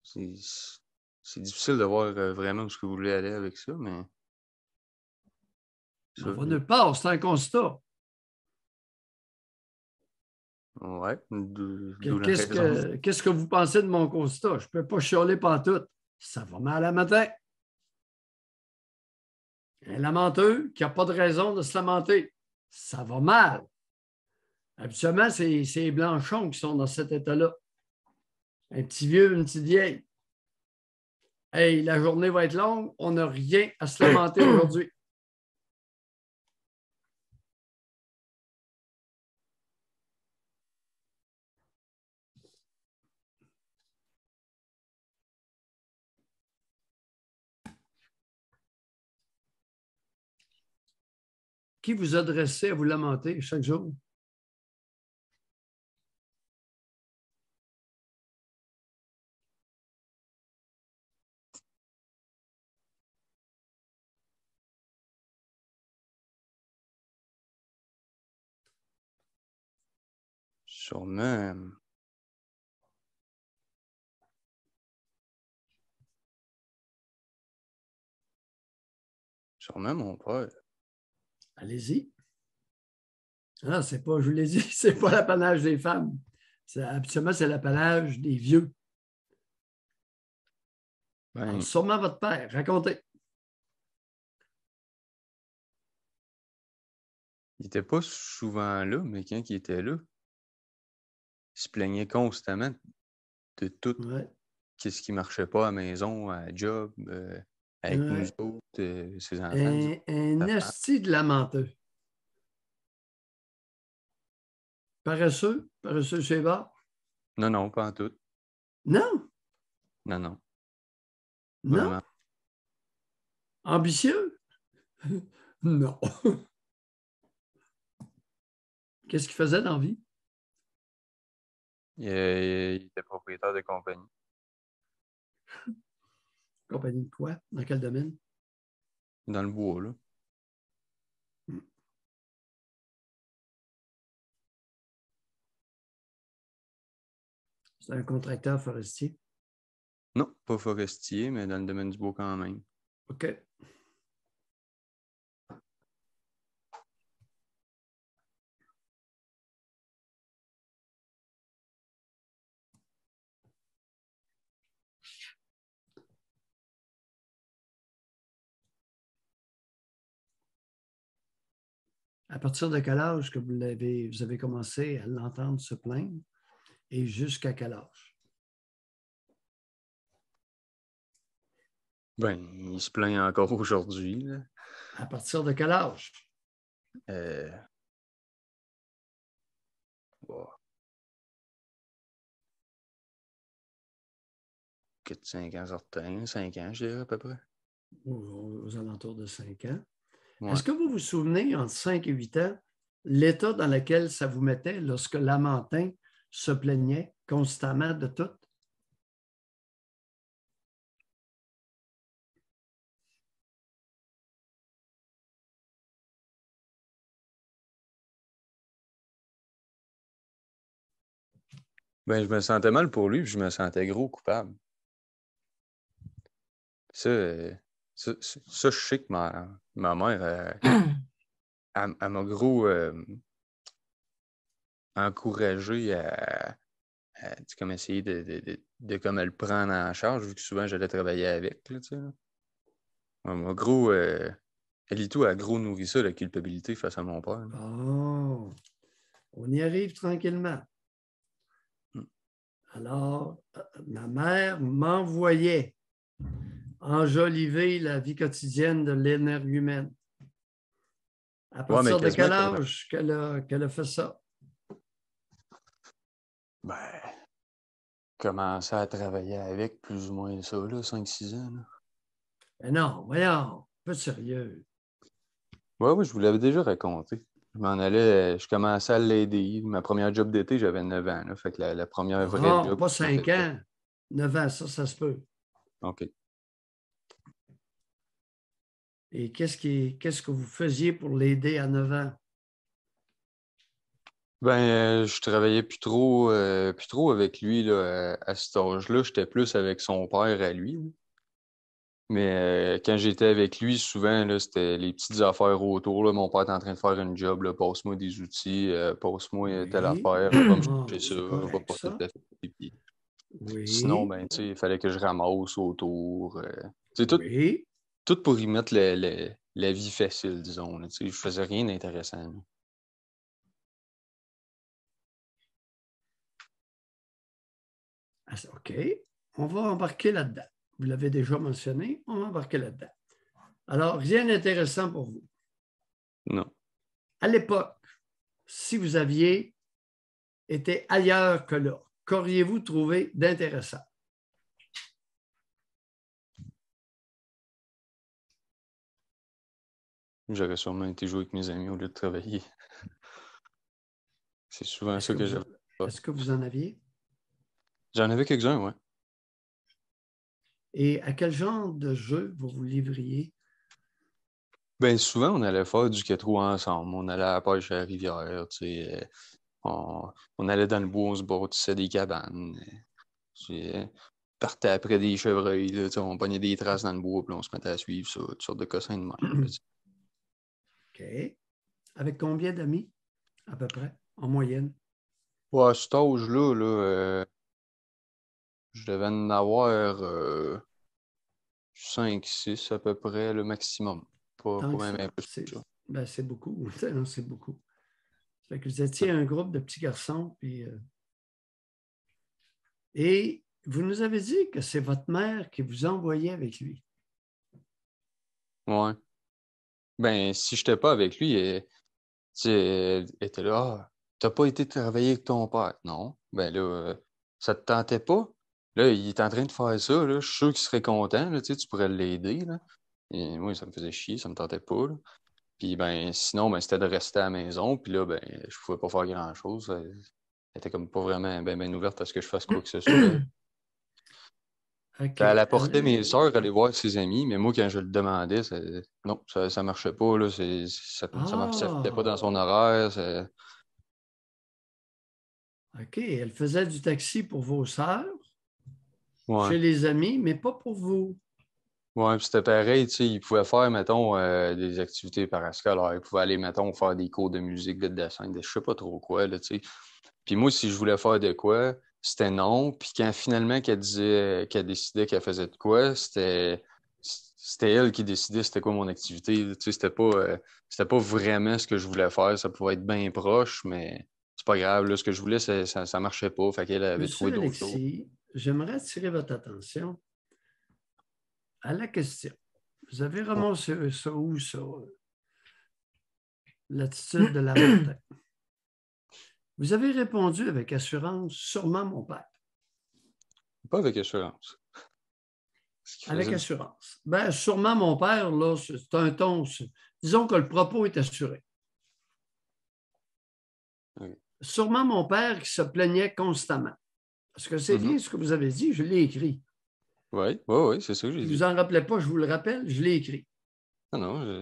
C'est difficile de voir vraiment où ce que vous voulez aller avec ça, mais... Ça va nulle part, c'est un constat. Ouais, d'où la raison. Qu'est-ce que vous pensez de mon constat? Je ne peux pas chialer pantoute. Ça va mal à matin. Un lamenteux qui n'a pas de raison de se lamenter. Ça va mal. Habituellement, c'est les blanchons qui sont dans cet état-là. Un petit vieux, une petite vieille. Hey, la journée va être longue, on n'a rien à se lamenter aujourd'hui. Qui vous a dressé à vous lamenter chaque jour? Sûrement. Sûrement mon père. Allez-y. Non, c'est pas, je vous l'ai dit, c'est pas l'apanage des femmes. Habituellement, c'est l'apanage des vieux. Ben, Alors, sûrement votre père. Racontez. il n'était pas souvent là, mais quand il était là, il se plaignait constamment de tout Ouais. ce qui ne marchait pas à la maison, à la job, avec nous Ouais. autres, ses enfants. Un esti de lamenteux. Paresseux? Paresseux chez Bart? Non, pas en tout. Non? Non. Non? Vraiment. Ambitieux? Non. Qu'est-ce qu'il faisait dans la vie? Il était propriétaire de compagnie. Compagnie de quoi? Dans quel domaine? Dans le bois, là. C'est un contracteur forestier. Non, pas forestier, mais dans le domaine du bois quand même. OK. À partir de quel âge que vous avez commencé à l'entendre se plaindre et jusqu'à quel âge? Ben, il se plaint encore aujourd'hui, là. À partir de quel âge? Wow. 4-5 ans certains, 5 ans, je dirais à peu près. Aux alentours de 5 ans. Ouais. Est-ce que vous vous souvenez, entre 5 et 8 ans, l'état dans lequel ça vous mettait lorsque Lamentin se plaignait constamment de tout? Ben, je me sentais mal pour lui, puis je me sentais gros coupable. Ça, je sais que ma mère, elle m'a gros encouragé à comme essayer de comme le prendre en charge, vu que souvent j'allais travailler avec. Là, tu sais, là. Elle m'a gros. Elle et tout a gros nourri ça, la culpabilité face à mon père. Là. Oh, on y arrive tranquillement. Alors, ma mère m'envoyait enjoliver la vie quotidienne de l'énergumène. À partir de quel âge qu'elle a fait ça? Ben, commencer à travailler avec plus ou moins ça, là, 5-6 ans. Là. Ben non, voyons, un peu sérieux. Oui, je vous l'avais déjà raconté. Je m'en allais, je commençais à l'aider. Ma première job d'été, j'avais 9 ans. Là, fait que la première vraie Non, job. pas 5 ans. 9 ans, ça se peut. OK. Et qu'est-ce que vous faisiez pour l'aider à 9 ans? Ben, je travaillais plus trop avec lui là, à cet âge-là. J'étais plus avec son père à lui. Là. Mais quand j'étais avec lui, souvent, là, c'était les petites affaires autour. Là. Mon père est en train de faire une job. Là, passe-moi des outils, passe-moi telle affaire, va me chercher ça, va passer de la pipi. Oui. Sinon, ben, tu sais, il fallait que je ramasse autour. Tout, Oui. tout pour y mettre la vie facile, disons. Là, tu sais, je faisais rien d'intéressant. Là. OK. On va embarquer là-dedans. Vous l'avez déjà mentionné, on va embarquer là-dedans. Alors, rien d'intéressant pour vous. Non. À l'époque, si vous aviez été ailleurs que là, qu'auriez-vous trouvé d'intéressant? J'aurais sûrement été jouer avec mes amis au lieu de travailler. C'est souvent ça que j'avais. Est-ce que vous en aviez? J'en avais quelques-uns, oui. Et à quel genre de jeu vous vous livriez? Bien, souvent, on allait faire du 4 roues ensemble. On allait à la pêche à la rivière, tu sais. On allait dans le bois, on se bâtissait des cabanes. partait après des chevreuils. Là, on pognait des traces dans le bois, puis on se mettait à suivre ça, toutes sortes de cossins de même. Là, OK. Avec combien d'amis, à peu près, en moyenne? ouais, à cet âge-là, je devais en avoir 5-6 à peu près, le maximum. Pas Tant que même ça. un peu plus que ça. Ben, c'est beaucoup. C'est beaucoup. Fait que vous étiez un groupe de petits garçons, puis... Et vous nous avez dit que c'est votre mère qui vous envoyait avec lui. Ouais. Ben, si je n'étais pas avec lui, elle était là, ah, t'as pas été travailler avec ton père. Non. Ben là, ça te tentait pas? Là, il est en train de faire ça, là. Je suis sûr qu'il serait content, là, tu pourrais l'aider, là. Et moi, ça me faisait chier, ça me tentait pas, là. Puis, ben, sinon, ben, c'était de rester à la maison. Puis là, ben, je pouvais pas faire grand-chose. Elle était comme pas vraiment ben ouverte à ce que je fasse quoi que ce soit. OK. Elle apportait mes sœurs aller voir ses amis, mais moi, quand je le demandais, non, ça marchait pas, là. Ça fitait pas dans son horaire. OK. Elle faisait du taxi pour vos sœurs, Ouais. chez les amis, mais pas pour vous. Ouais, puis c'était pareil, tu sais, il pouvait faire, mettons, des activités parascolaires. Il pouvait aller, mettons, faire des cours de musique, de dessin, de je sais pas trop quoi, là, tu sais. Puis moi, si je voulais faire de quoi, c'était non. Puis quand finalement qu'elle décidait qu'elle faisait de quoi, c'était elle qui décidait c'était quoi mon activité. Tu sais, c'était pas vraiment ce que je voulais faire. Ça pouvait être bien proche, mais c'est pas grave. Là, ce que je voulais, ça marchait pas. Fait qu'elle avait Monsieur trouvé d'autres choses. Alexis, j'aimerais attirer votre attention à la question. Vous avez remonté ça où, ça? L'attitude de la montagne. Vous avez répondu avec assurance, sûrement mon père. Pas avec assurance. Avec assurance. Ben, sûrement mon père, là, c'est un ton. Disons que le propos est assuré. Oui. Sûrement mon père qui se plaignait constamment. Est-ce que c'est bien ce que vous avez dit? Je l'ai écrit. Oui, c'est ça que j'ai Si dit. vous en rappelez pas, je vous le rappelle, je l'ai écrit. Ah non,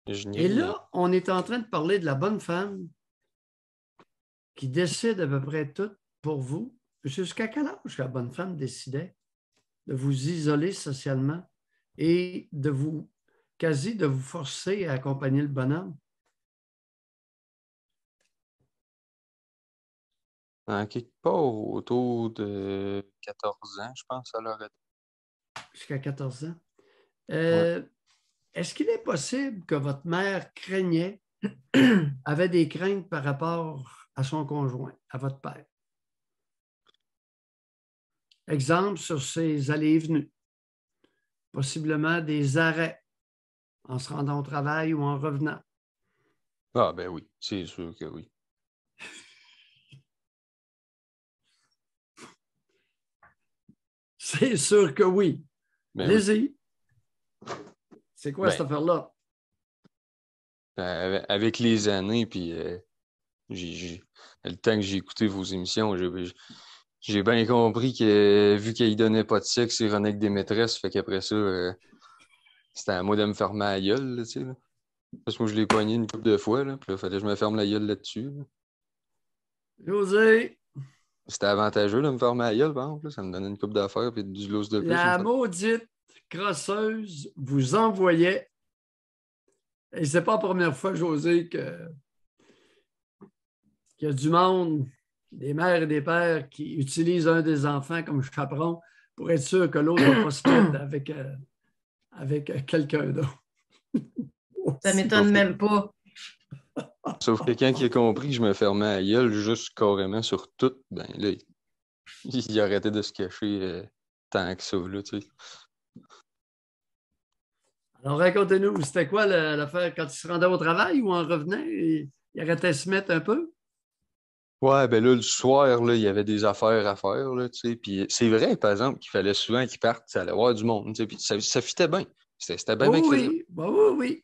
je n'y ai Et rien. là, on est en train de parler de la bonne femme qui décide à peu près tout pour vous. Jusqu'à quel âge la bonne femme décidait de vous isoler socialement et de vous forcer à accompagner le bonhomme? En quelque part autour de 14 ans, je pense, ça leur Jusqu'à 14 ans. Ouais. Est-ce qu'il est possible que votre mère craignait, avait des craintes par rapport à son conjoint, à votre père? Exemple sur ses allées et venues. Possiblement des arrêts en se rendant au travail ou en revenant. Ah ben oui, c'est sûr que oui. C'est sûr que oui. Ben Allez-y. C'est quoi Ben, cette affaire-là? avec les années, puis le temps que j'ai écouté vos émissions, j'ai bien compris que vu qu'il donnait pas de sexe, il renait avec des maîtresses, fait qu'après ça, c'était à moi de me fermer la gueule, là, tu sais. Là. Parce que moi, je l'ai pogné une couple de fois, là, puis là, fallait que je me ferme la gueule là-dessus. Là. José, C'était avantageux de me fermer la gueule, par exemple, là. Ça me donnait une coupe d'affaires puis du lousse de plus. la maudite crosseuse vous envoyait, et c'est pas la première fois, José, qu'il y a du monde, des mères et des pères qui utilisent un des enfants comme chaperon pour être sûr que l'autre ne va pas se mettre avec quelqu'un d'autre. Ça ne m'étonne même pas. Sauf que quand il a compris que je me fermais la gueule juste carrément sur tout, ben là, il arrêtait de se cacher tant que ça, là, tu sais. Alors, racontez-nous, c'était quoi l'affaire quand il se rendait au travail ou en revenant? Il arrêtait de se mettre un peu? Ouais, ben là, le soir, là, il y avait des affaires à faire, là, tu sais. Puis c'est vrai, par exemple, qu'il fallait souvent qu'il parte, ça allait voir du monde, tu sais. Puis ça fitait bien. C'était bien, bien crédible. Oui, oui, oui.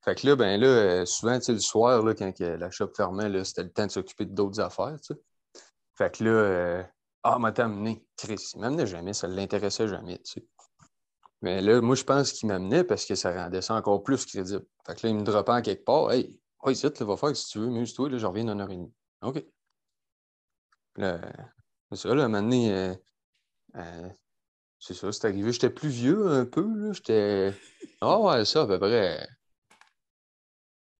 Fait que là, ben là, souvent, tu sais, le soir, là, quand la shop fermait, là, c'était le temps de s'occuper d'autres affaires, tu sais. Fait que là, m'a amené, Chris, il m'amenait jamais, ça ne l'intéressait jamais, tu sais. Mais là, moi, je pense qu'il m'amenait parce que ça rendait ça encore plus crédible. Fait que là, il me droppait en quelque part. Hey, ouais, ici, va faire si tu veux, amuse-toi, là, je reviens dans 1h30. OK. Là, c'est ça, là, à un moment donné, c'est ça, c'est arrivé. J'étais plus vieux un peu, là. J'étais... Ah ouais, ça, à peu près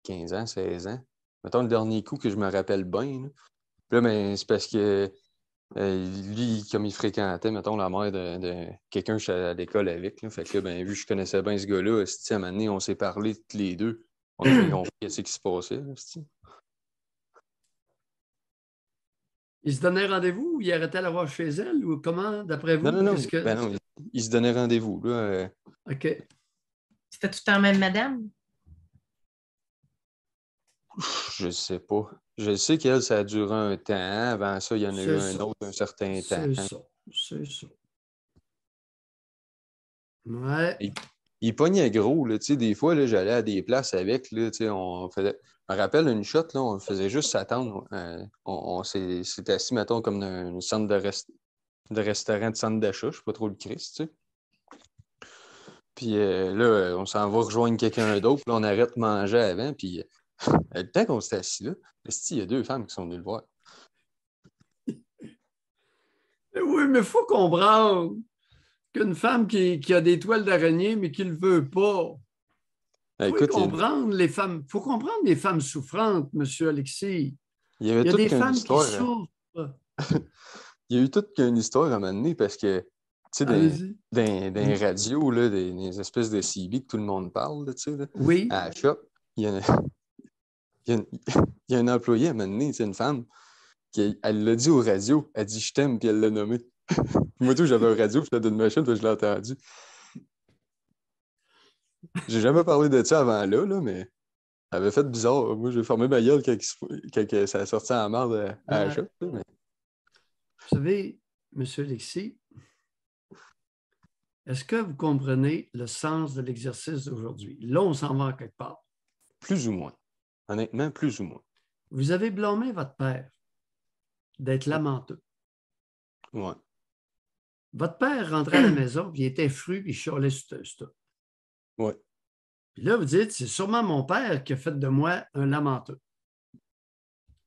15 ans, 16 ans. Mettons le dernier coup que je me rappelle bien, là. Puis là, ben, c'est parce que lui, comme il fréquentait, mettons, la mère de quelqu'un que j'étais à l'école avec, là, fait que là, ben, vu que je connaissais bien ce gars-là, à un moment donné, on s'est parlé tous les deux. On a bien compris ce qui se passait, là, c'ti. Ils se donnaient rendez-vous ou il arrêtait à la voir chez elle ou comment, d'après vous? Non. Qu'est-ce que... Ben non, il se donnait rendez-vous, là. OK. C'était tout le temps même madame? Je sais pas. Je sais qu'elle, ça a duré un temps. Avant ça, il y en a eu un autre un certain temps. C'est ça. Ouais. Il pognait gros, là, tu sais, des fois, là, j'allais à des places avec, là, tu sais, on faisait... Je me rappelle une shot, là, on faisait juste s'attendre. On s'était assis, mettons, comme dans un centre de restaurant de centre d'achat, je sais pas trop le Christ, tu sais. Puis là, on s'en va rejoindre quelqu'un d'autre, puis là, on arrête de manger avant, puis le temps qu'on s'était assis là, il y a 2 femmes qui sont venues le voir. Oui, mais il faut comprendre qu'une femme qui a des toiles d'araignée, mais qui ne le veut pas. Écoute, comprendre les femmes. Faut comprendre les femmes souffrantes, M. Alexis. il y avait Il y a toute des femmes histoire, qui souffrent. Il y a eu toute une histoire à un moment donné parce que, tu sais, Allez-y. dans les radios, là, des espèces de CB que tout le monde parle, là, tu sais, là, Oui. à la shop, il y a, il y a un employé à un moment donné, c'est une femme, elle l'a dit aux radios, elle dit je t'aime, puis elle l'a nommé. Moi, tout, j'avais un radio, puis j'étais d'une machine, puis je l'ai entendu. J'ai jamais parlé de ça avant là, mais ça avait fait bizarre. Moi, j'ai fermé ma gueule quand ça a sorti à la marde à la shop. Là, mais... Vous savez, M. Alexis, est-ce que vous comprenez le sens de l'exercice d'aujourd'hui? Là, on s'en va en quelque part. Plus ou moins. Honnêtement, plus ou moins. Vous avez blâmé votre père d'être lamenteux. Ouais. Votre père rentrait à la maison, puis il était fru, puis il chialait sur tout. Ouais. Puis là, vous dites, c'est sûrement mon père qui a fait de moi un lamenteux.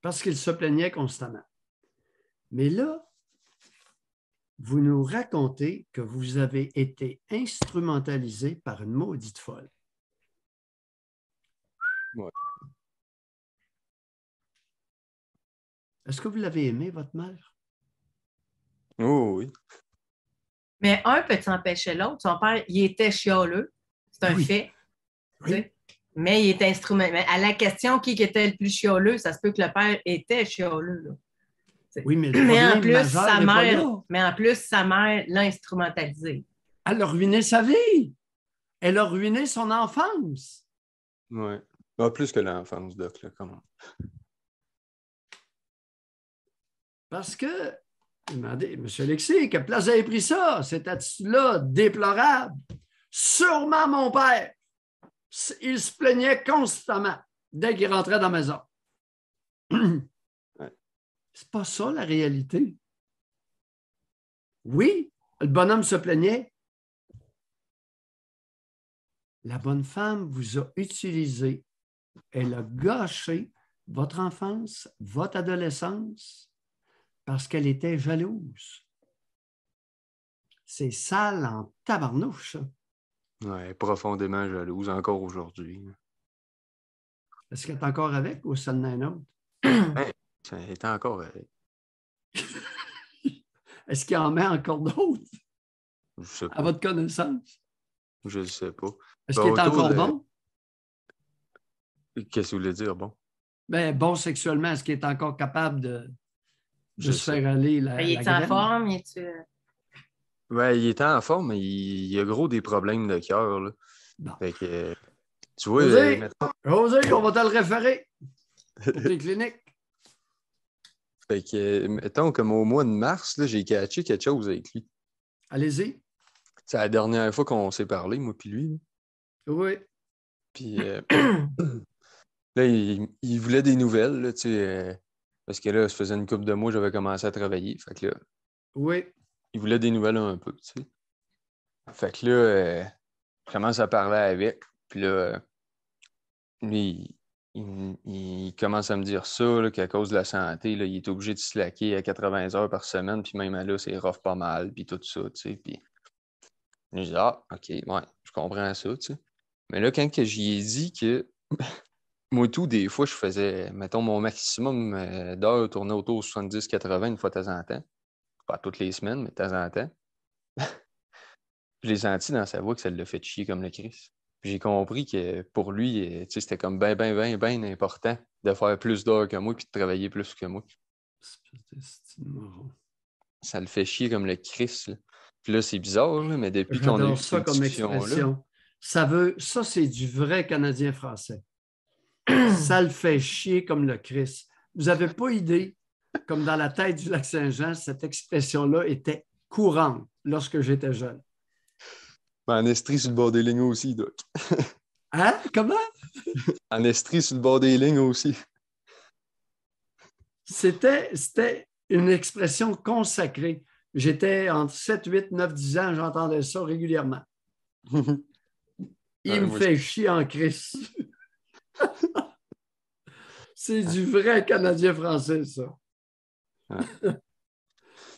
Parce qu'il se plaignait constamment. Mais là, vous nous racontez que vous avez été instrumentalisé par une maudite folle. Ouais. Est-ce que vous l'avez aimé, votre mère? Oh oui. Mais un peut empêcher l'autre. Son père, il était chialeux. C'est un fait. Oui. Mais il était instrument. Mais à la question qui était le plus chialeux, ça se peut que le père était chialeux. Là. Oui, mais en plus, sa mère l'a instrumentalisé. Elle a ruiné sa vie. Elle a ruiné son enfance. Oui. Bah, plus que l'enfance, Doc, là, comment? Parce que, demandez, M. Alexis, que place avez pris ça, cette attitude-là déplorable? Sûrement mon père. Il se plaignait constamment dès qu'il rentrait dans la maison. Ouais. C'est pas ça la réalité. Oui, le bonhomme se plaignait. La bonne femme vous a utilisé. Elle a gâché votre enfance, votre adolescence, parce qu'elle était jalouse. C'est sale en tabarnouche, ça. Ouais, profondément jalouse, encore aujourd'hui. Est-ce qu'elle est encore avec ou ça en a un autre? Ben, ça est encore avec. Est-ce qu'il en met encore d'autres, Je sais pas. à votre connaissance? Je ne sais pas. Est-ce qu'il est encore bon? Qu'est-ce que vous voulez dire, bon? Ben, bon sexuellement, est-ce qu'il est encore capable de se faire aller la Il est en graine? forme? Ouais, il était en forme, mais il a gros des problèmes de cœur. Là. Bon. Fait que, tu vois, José, on va te le référer pour tes cliniques. Fait que, mettons, comme au mois de mars, là, j'ai catché quelque chose avec lui. Allez-y. C'est la dernière fois qu'on s'est parlé, moi puis lui. Là. Oui. Puis là, il voulait des nouvelles, là, tu sais, parce que là, ça faisait une couple de mois que j'avais commencé à travailler. Fait que là, Oui. il voulait des nouvelles un peu, tu sais. Fait que là, je commence à parler avec, puis là, lui, il commence à me dire ça, là, qu'à cause de la santé, là, il est obligé de slacker à 80 heures par semaine, puis même là, c'est rough pas mal, puis tout ça, tu sais. Puis Je dis, ah, OK, ouais, je comprends ça, tu sais. Mais là, quand que j'y ai dit que moi, tout, des fois, je faisais, mettons, mon maximum d'heures tournait autour de 70-80 une fois de temps en temps. Pas toutes les semaines, mais de temps en temps. Je l'ai senti dans sa voix que ça l'a fait chier comme le Christ. Puis j'ai compris que pour lui, tu sais, c'était comme bien important de faire plus d'heures que moi puis de travailler plus que moi. Ça le fait chier comme le Christ, là. Puis là, c'est bizarre, là, mais depuis qu'on a eu ça cette comme discussion-là... expression. Ça, c'est du vrai Canadien français. Ça le fait chier comme le Christ. Vous n'avez pas idée, comme dans la tête du Lac-Saint-Jean, cette expression-là était courante lorsque j'étais jeune. En Estrie, sur le bord des lignes aussi, Doc. Hein? Comment? En Estrie, sur le bord des lignes aussi. C'était une expression consacrée. J'étais entre 7, 8, 9, 10 ans, j'entendais ça régulièrement. Il me fait chier en Christ. C'est du vrai Canadien français, ça.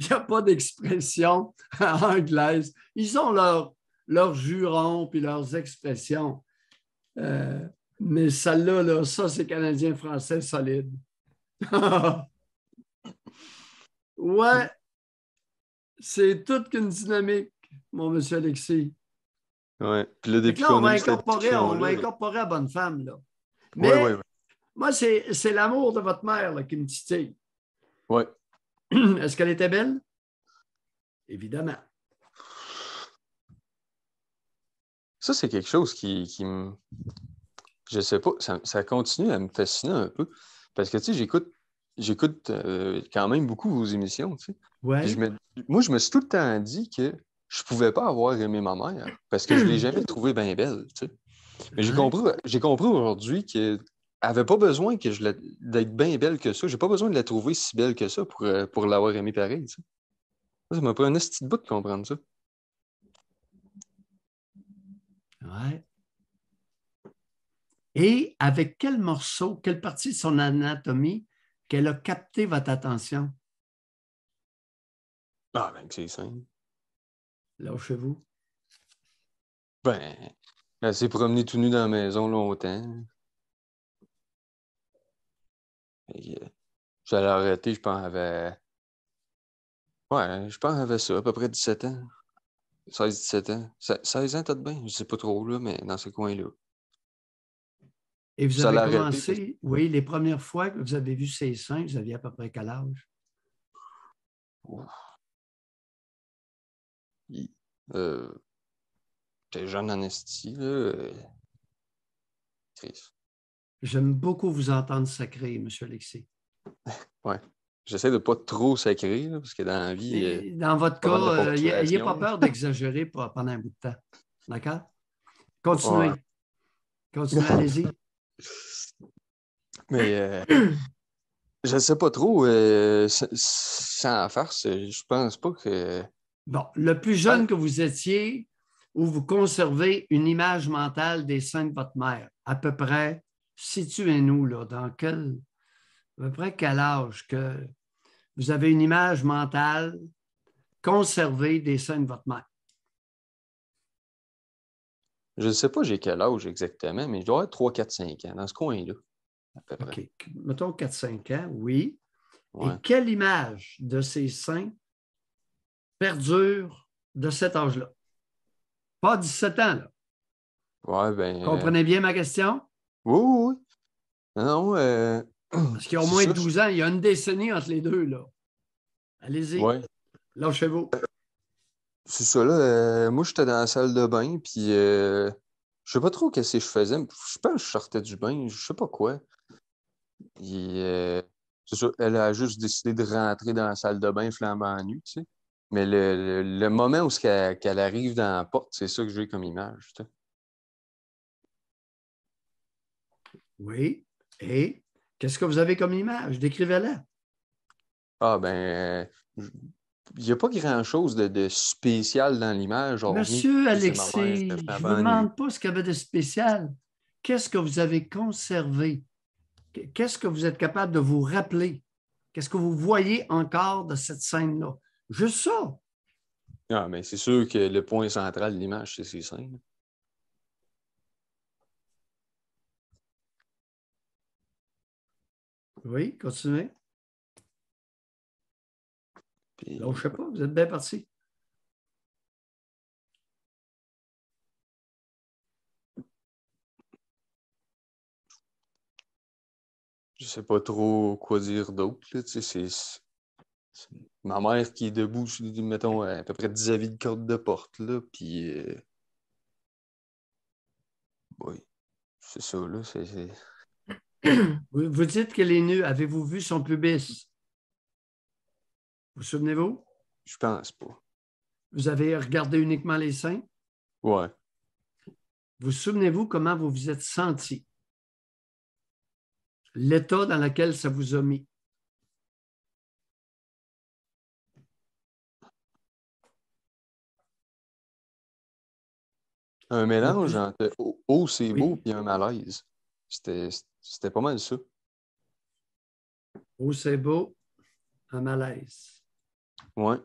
Il n'y a pas d'expression anglaise. Ils ont leurs jurons puis leurs expressions. Mais celle-là, là, ça, c'est Canadien français solide. Ouais, c'est toute qu'une dynamique, mon monsieur Alexis. Ouais. Puis là, depuis on qu'on va a eu cette discussion-là, incorporer à bonne femme, là. Mais ouais. moi, c'est l'amour de votre mère là, qui me titille. Ouais. Est-ce qu'elle était belle? Évidemment. Ça, c'est quelque chose qui me... Je sais pas, ça continue à me fasciner un peu. Parce que, tu sais, j'écoute quand même beaucoup vos émissions, tu sais. Ouais. Puis moi, je me suis tout le temps dit que je pouvais pas avoir aimé ma mère parce que je l'ai jamais trouvée bien belle, tu sais. Mais j'ai compris aujourd'hui qu'elle n'avait pas besoin d'être bien belle que ça. J'ai pas besoin de la trouver si belle que ça pour l'avoir aimée pareil, tu sais. Ça m'a pris un petit bout de comprendre ça. Ouais. Et avec quel morceau, quelle partie de son anatomie qu'elle a capté votre attention? Ah, ben, c'est simple. Lâchez-vous. Ben, elle s'est promenée tout nu dans la maison longtemps. J'allais arrêter, je pense, qu'elle avait ça, à peu près 17 ans. 16-17 ans. 16 ans, peut-être bien, je sais pas trop, là, mais dans ce coin-là. Et vous Ça avez l'a arrêté, commencé, oui, les premières fois que vous avez vu ses seins, vous aviez à peu près quel âge? J'étais jeune en esti, là. Chris. J'aime beaucoup vous entendre sacrer, M. Alexis. Ouais. J'essaie de ne pas trop sacrer, là, parce que dans la vie... dans votre cas, n'ayez pas peur d'exagérer pendant un bout de temps. D'accord? Continuez. Ouais. Continuez, allez-y. Mais je ne sais pas trop. Sans farce, je pense pas que... Bon, le plus jeune que vous étiez, où vous conservez une image mentale des seins de votre mère, à peu près, situez-nous là, à peu près quel âge que vous avez une image mentale conservée des seins de votre mère? Je ne sais pas j'ai quel âge exactement, mais je dois avoir 3, 4, 5 ans, dans ce coin-là, à peu près. OK. Mettons 4-5 ans, oui. Ouais. Et quelle image de ces seins perdure de cet âge-là? Pas 17 ans, là. Ouais, ben... Comprenez bien ma question? Oui. Non, Parce qu'il y a au moins 12 ans, il y a une décennie entre les deux, là. Allez-y. Ouais. Lâchez-vous. C'est ça, là. Moi, j'étais dans la salle de bain, puis je sais pas trop qu'est-ce que je faisais. Je pense que je sortais du bain, je sais pas quoi. Et, c'est ça, elle a juste décidé de rentrer dans la salle de bain flambant nue, tu sais. Mais le moment où qu'elle arrive dans la porte, c'est ça que j'ai comme image, tu sais. Oui. Et qu'est-ce que vous avez comme image? Décrivez-la. Ah, ben, il n'y a pas grand-chose de spécial dans l'image. Monsieur Alexis, je ne vous demande demande pas ce qu'il y avait de spécial. Qu'est-ce que vous avez conservé? Qu'est-ce que vous êtes capable de vous rappeler? Qu'est-ce que vous voyez encore de cette scène-là? Juste ça. Ah, mais c'est sûr que le point central de l'image, c'est ses seins. Là. Oui, continuez. Puis, Donc, je sais pas, vous êtes bien parti. je sais pas trop quoi dire d'autre. Là, tu sais, c'est ma mère qui est debout, mettons, à peu près 10 avis de corde de porte. Là, puis, oui, c'est ça. Là, Vous dites qu'elle est nue. Avez-vous vu son pubis? Vous souvenez-vous? Je pense pas. Vous avez regardé uniquement les seins? Ouais. Vous souvenez-vous comment vous vous êtes senti? L'état dans lequel ça vous a mis? Un mélange entre oh, c'est Oui. beau, puis un malaise. C'était pas mal ça. Oh, c'est beau, un malaise. Ouais.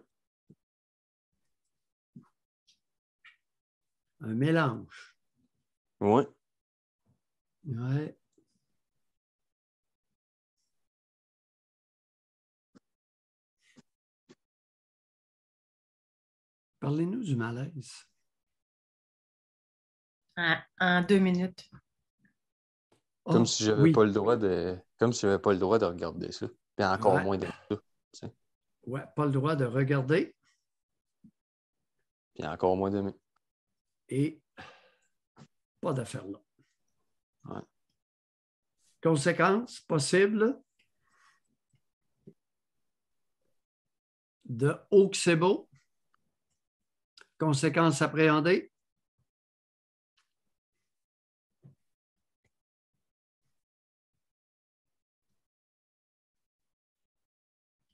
Un mélange. Ouais. Ouais. Parlez-nous du malaise. En 2 minutes. Comme Oh, si j'avais oui. pas le droit de. Comme si j'avais pas le droit de regarder ça. Puis encore Ouais. moins de ça. Ouais, pas le droit de regarder Puis encore moins d'aimer. et pas d'affaire là. Ouais. Conséquence possible de oh que c'est beau. Conséquence appréhendée.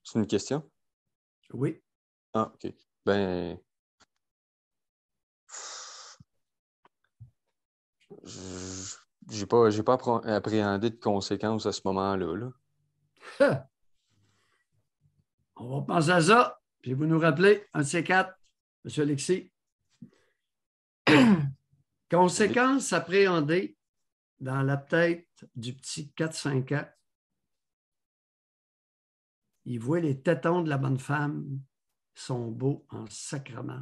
C'est une question? Oui. Ah, OK. Ben. J'ai pas appréhendé de conséquences à ce moment-là. Là. On va penser à ça, puis vous nous rappelez, un de ces quatre, M. Alexis. Conséquences appréhendées dans la tête du petit 4-5 ans. Il voit les tétons de la bonne femme, sont beaux en sacrement.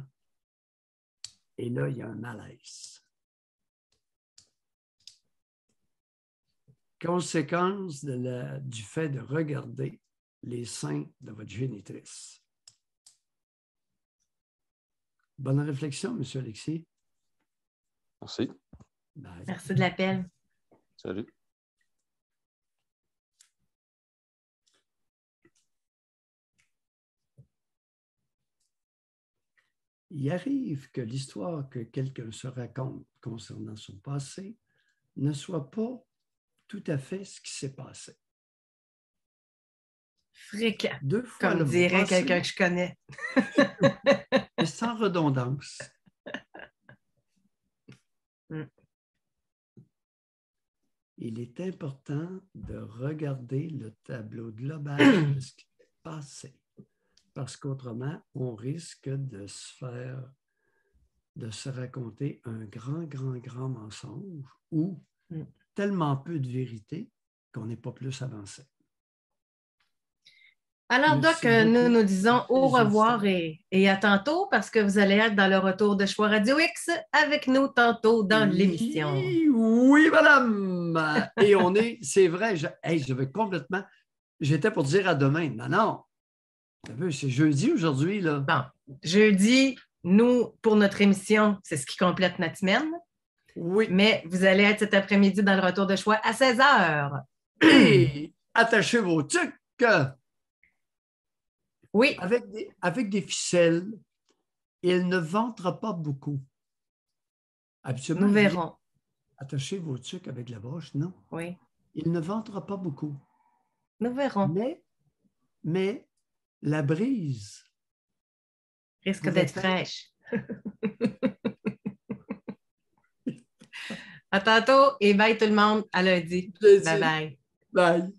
Et là, il y a un malaise. Conséquence du fait de regarder les seins de votre génitrice. Bonne réflexion, M. Alexis. Merci. Bye. Merci de l'appel. Salut. Il arrive que l'histoire que quelqu'un se raconte concernant son passé ne soit pas tout à fait ce qui s'est passé. Fréquent, 2 fois comme le dirait passé, quelqu'un que je connais. et sans redondance. Il est important de regarder le tableau global de ce qui s'est passé, parce qu'autrement, on risque de se raconter un grand mensonge ou tellement peu de vérité qu'on n'est pas plus avancé. Alors, Merci Doc, beaucoup. nous disons au Les revoir auditeurs. et à tantôt parce que vous allez être dans le retour de Choix Radio X avec nous tantôt dans l'émission. Oui, madame. Et c'est vrai, je vais complètement, j'étais pour dire à demain. Non. C'est jeudi aujourd'hui, là. Bon, jeudi, nous, pour notre émission, c'est ce qui complète notre semaine. Oui. Mais vous allez être cet après-midi dans le retour de Choix à 16h. Et attachez vos trucs. Oui. Avec des ficelles, il ne ventera pas beaucoup. Habituellement, nous verrons. Attachez vos trucs avec la broche, non? Oui. Il ne ventera pas beaucoup. Nous verrons. Mais la brise risque d'être fraîche. À tantôt et bye tout le monde. À lundi. Bye bye. Bye.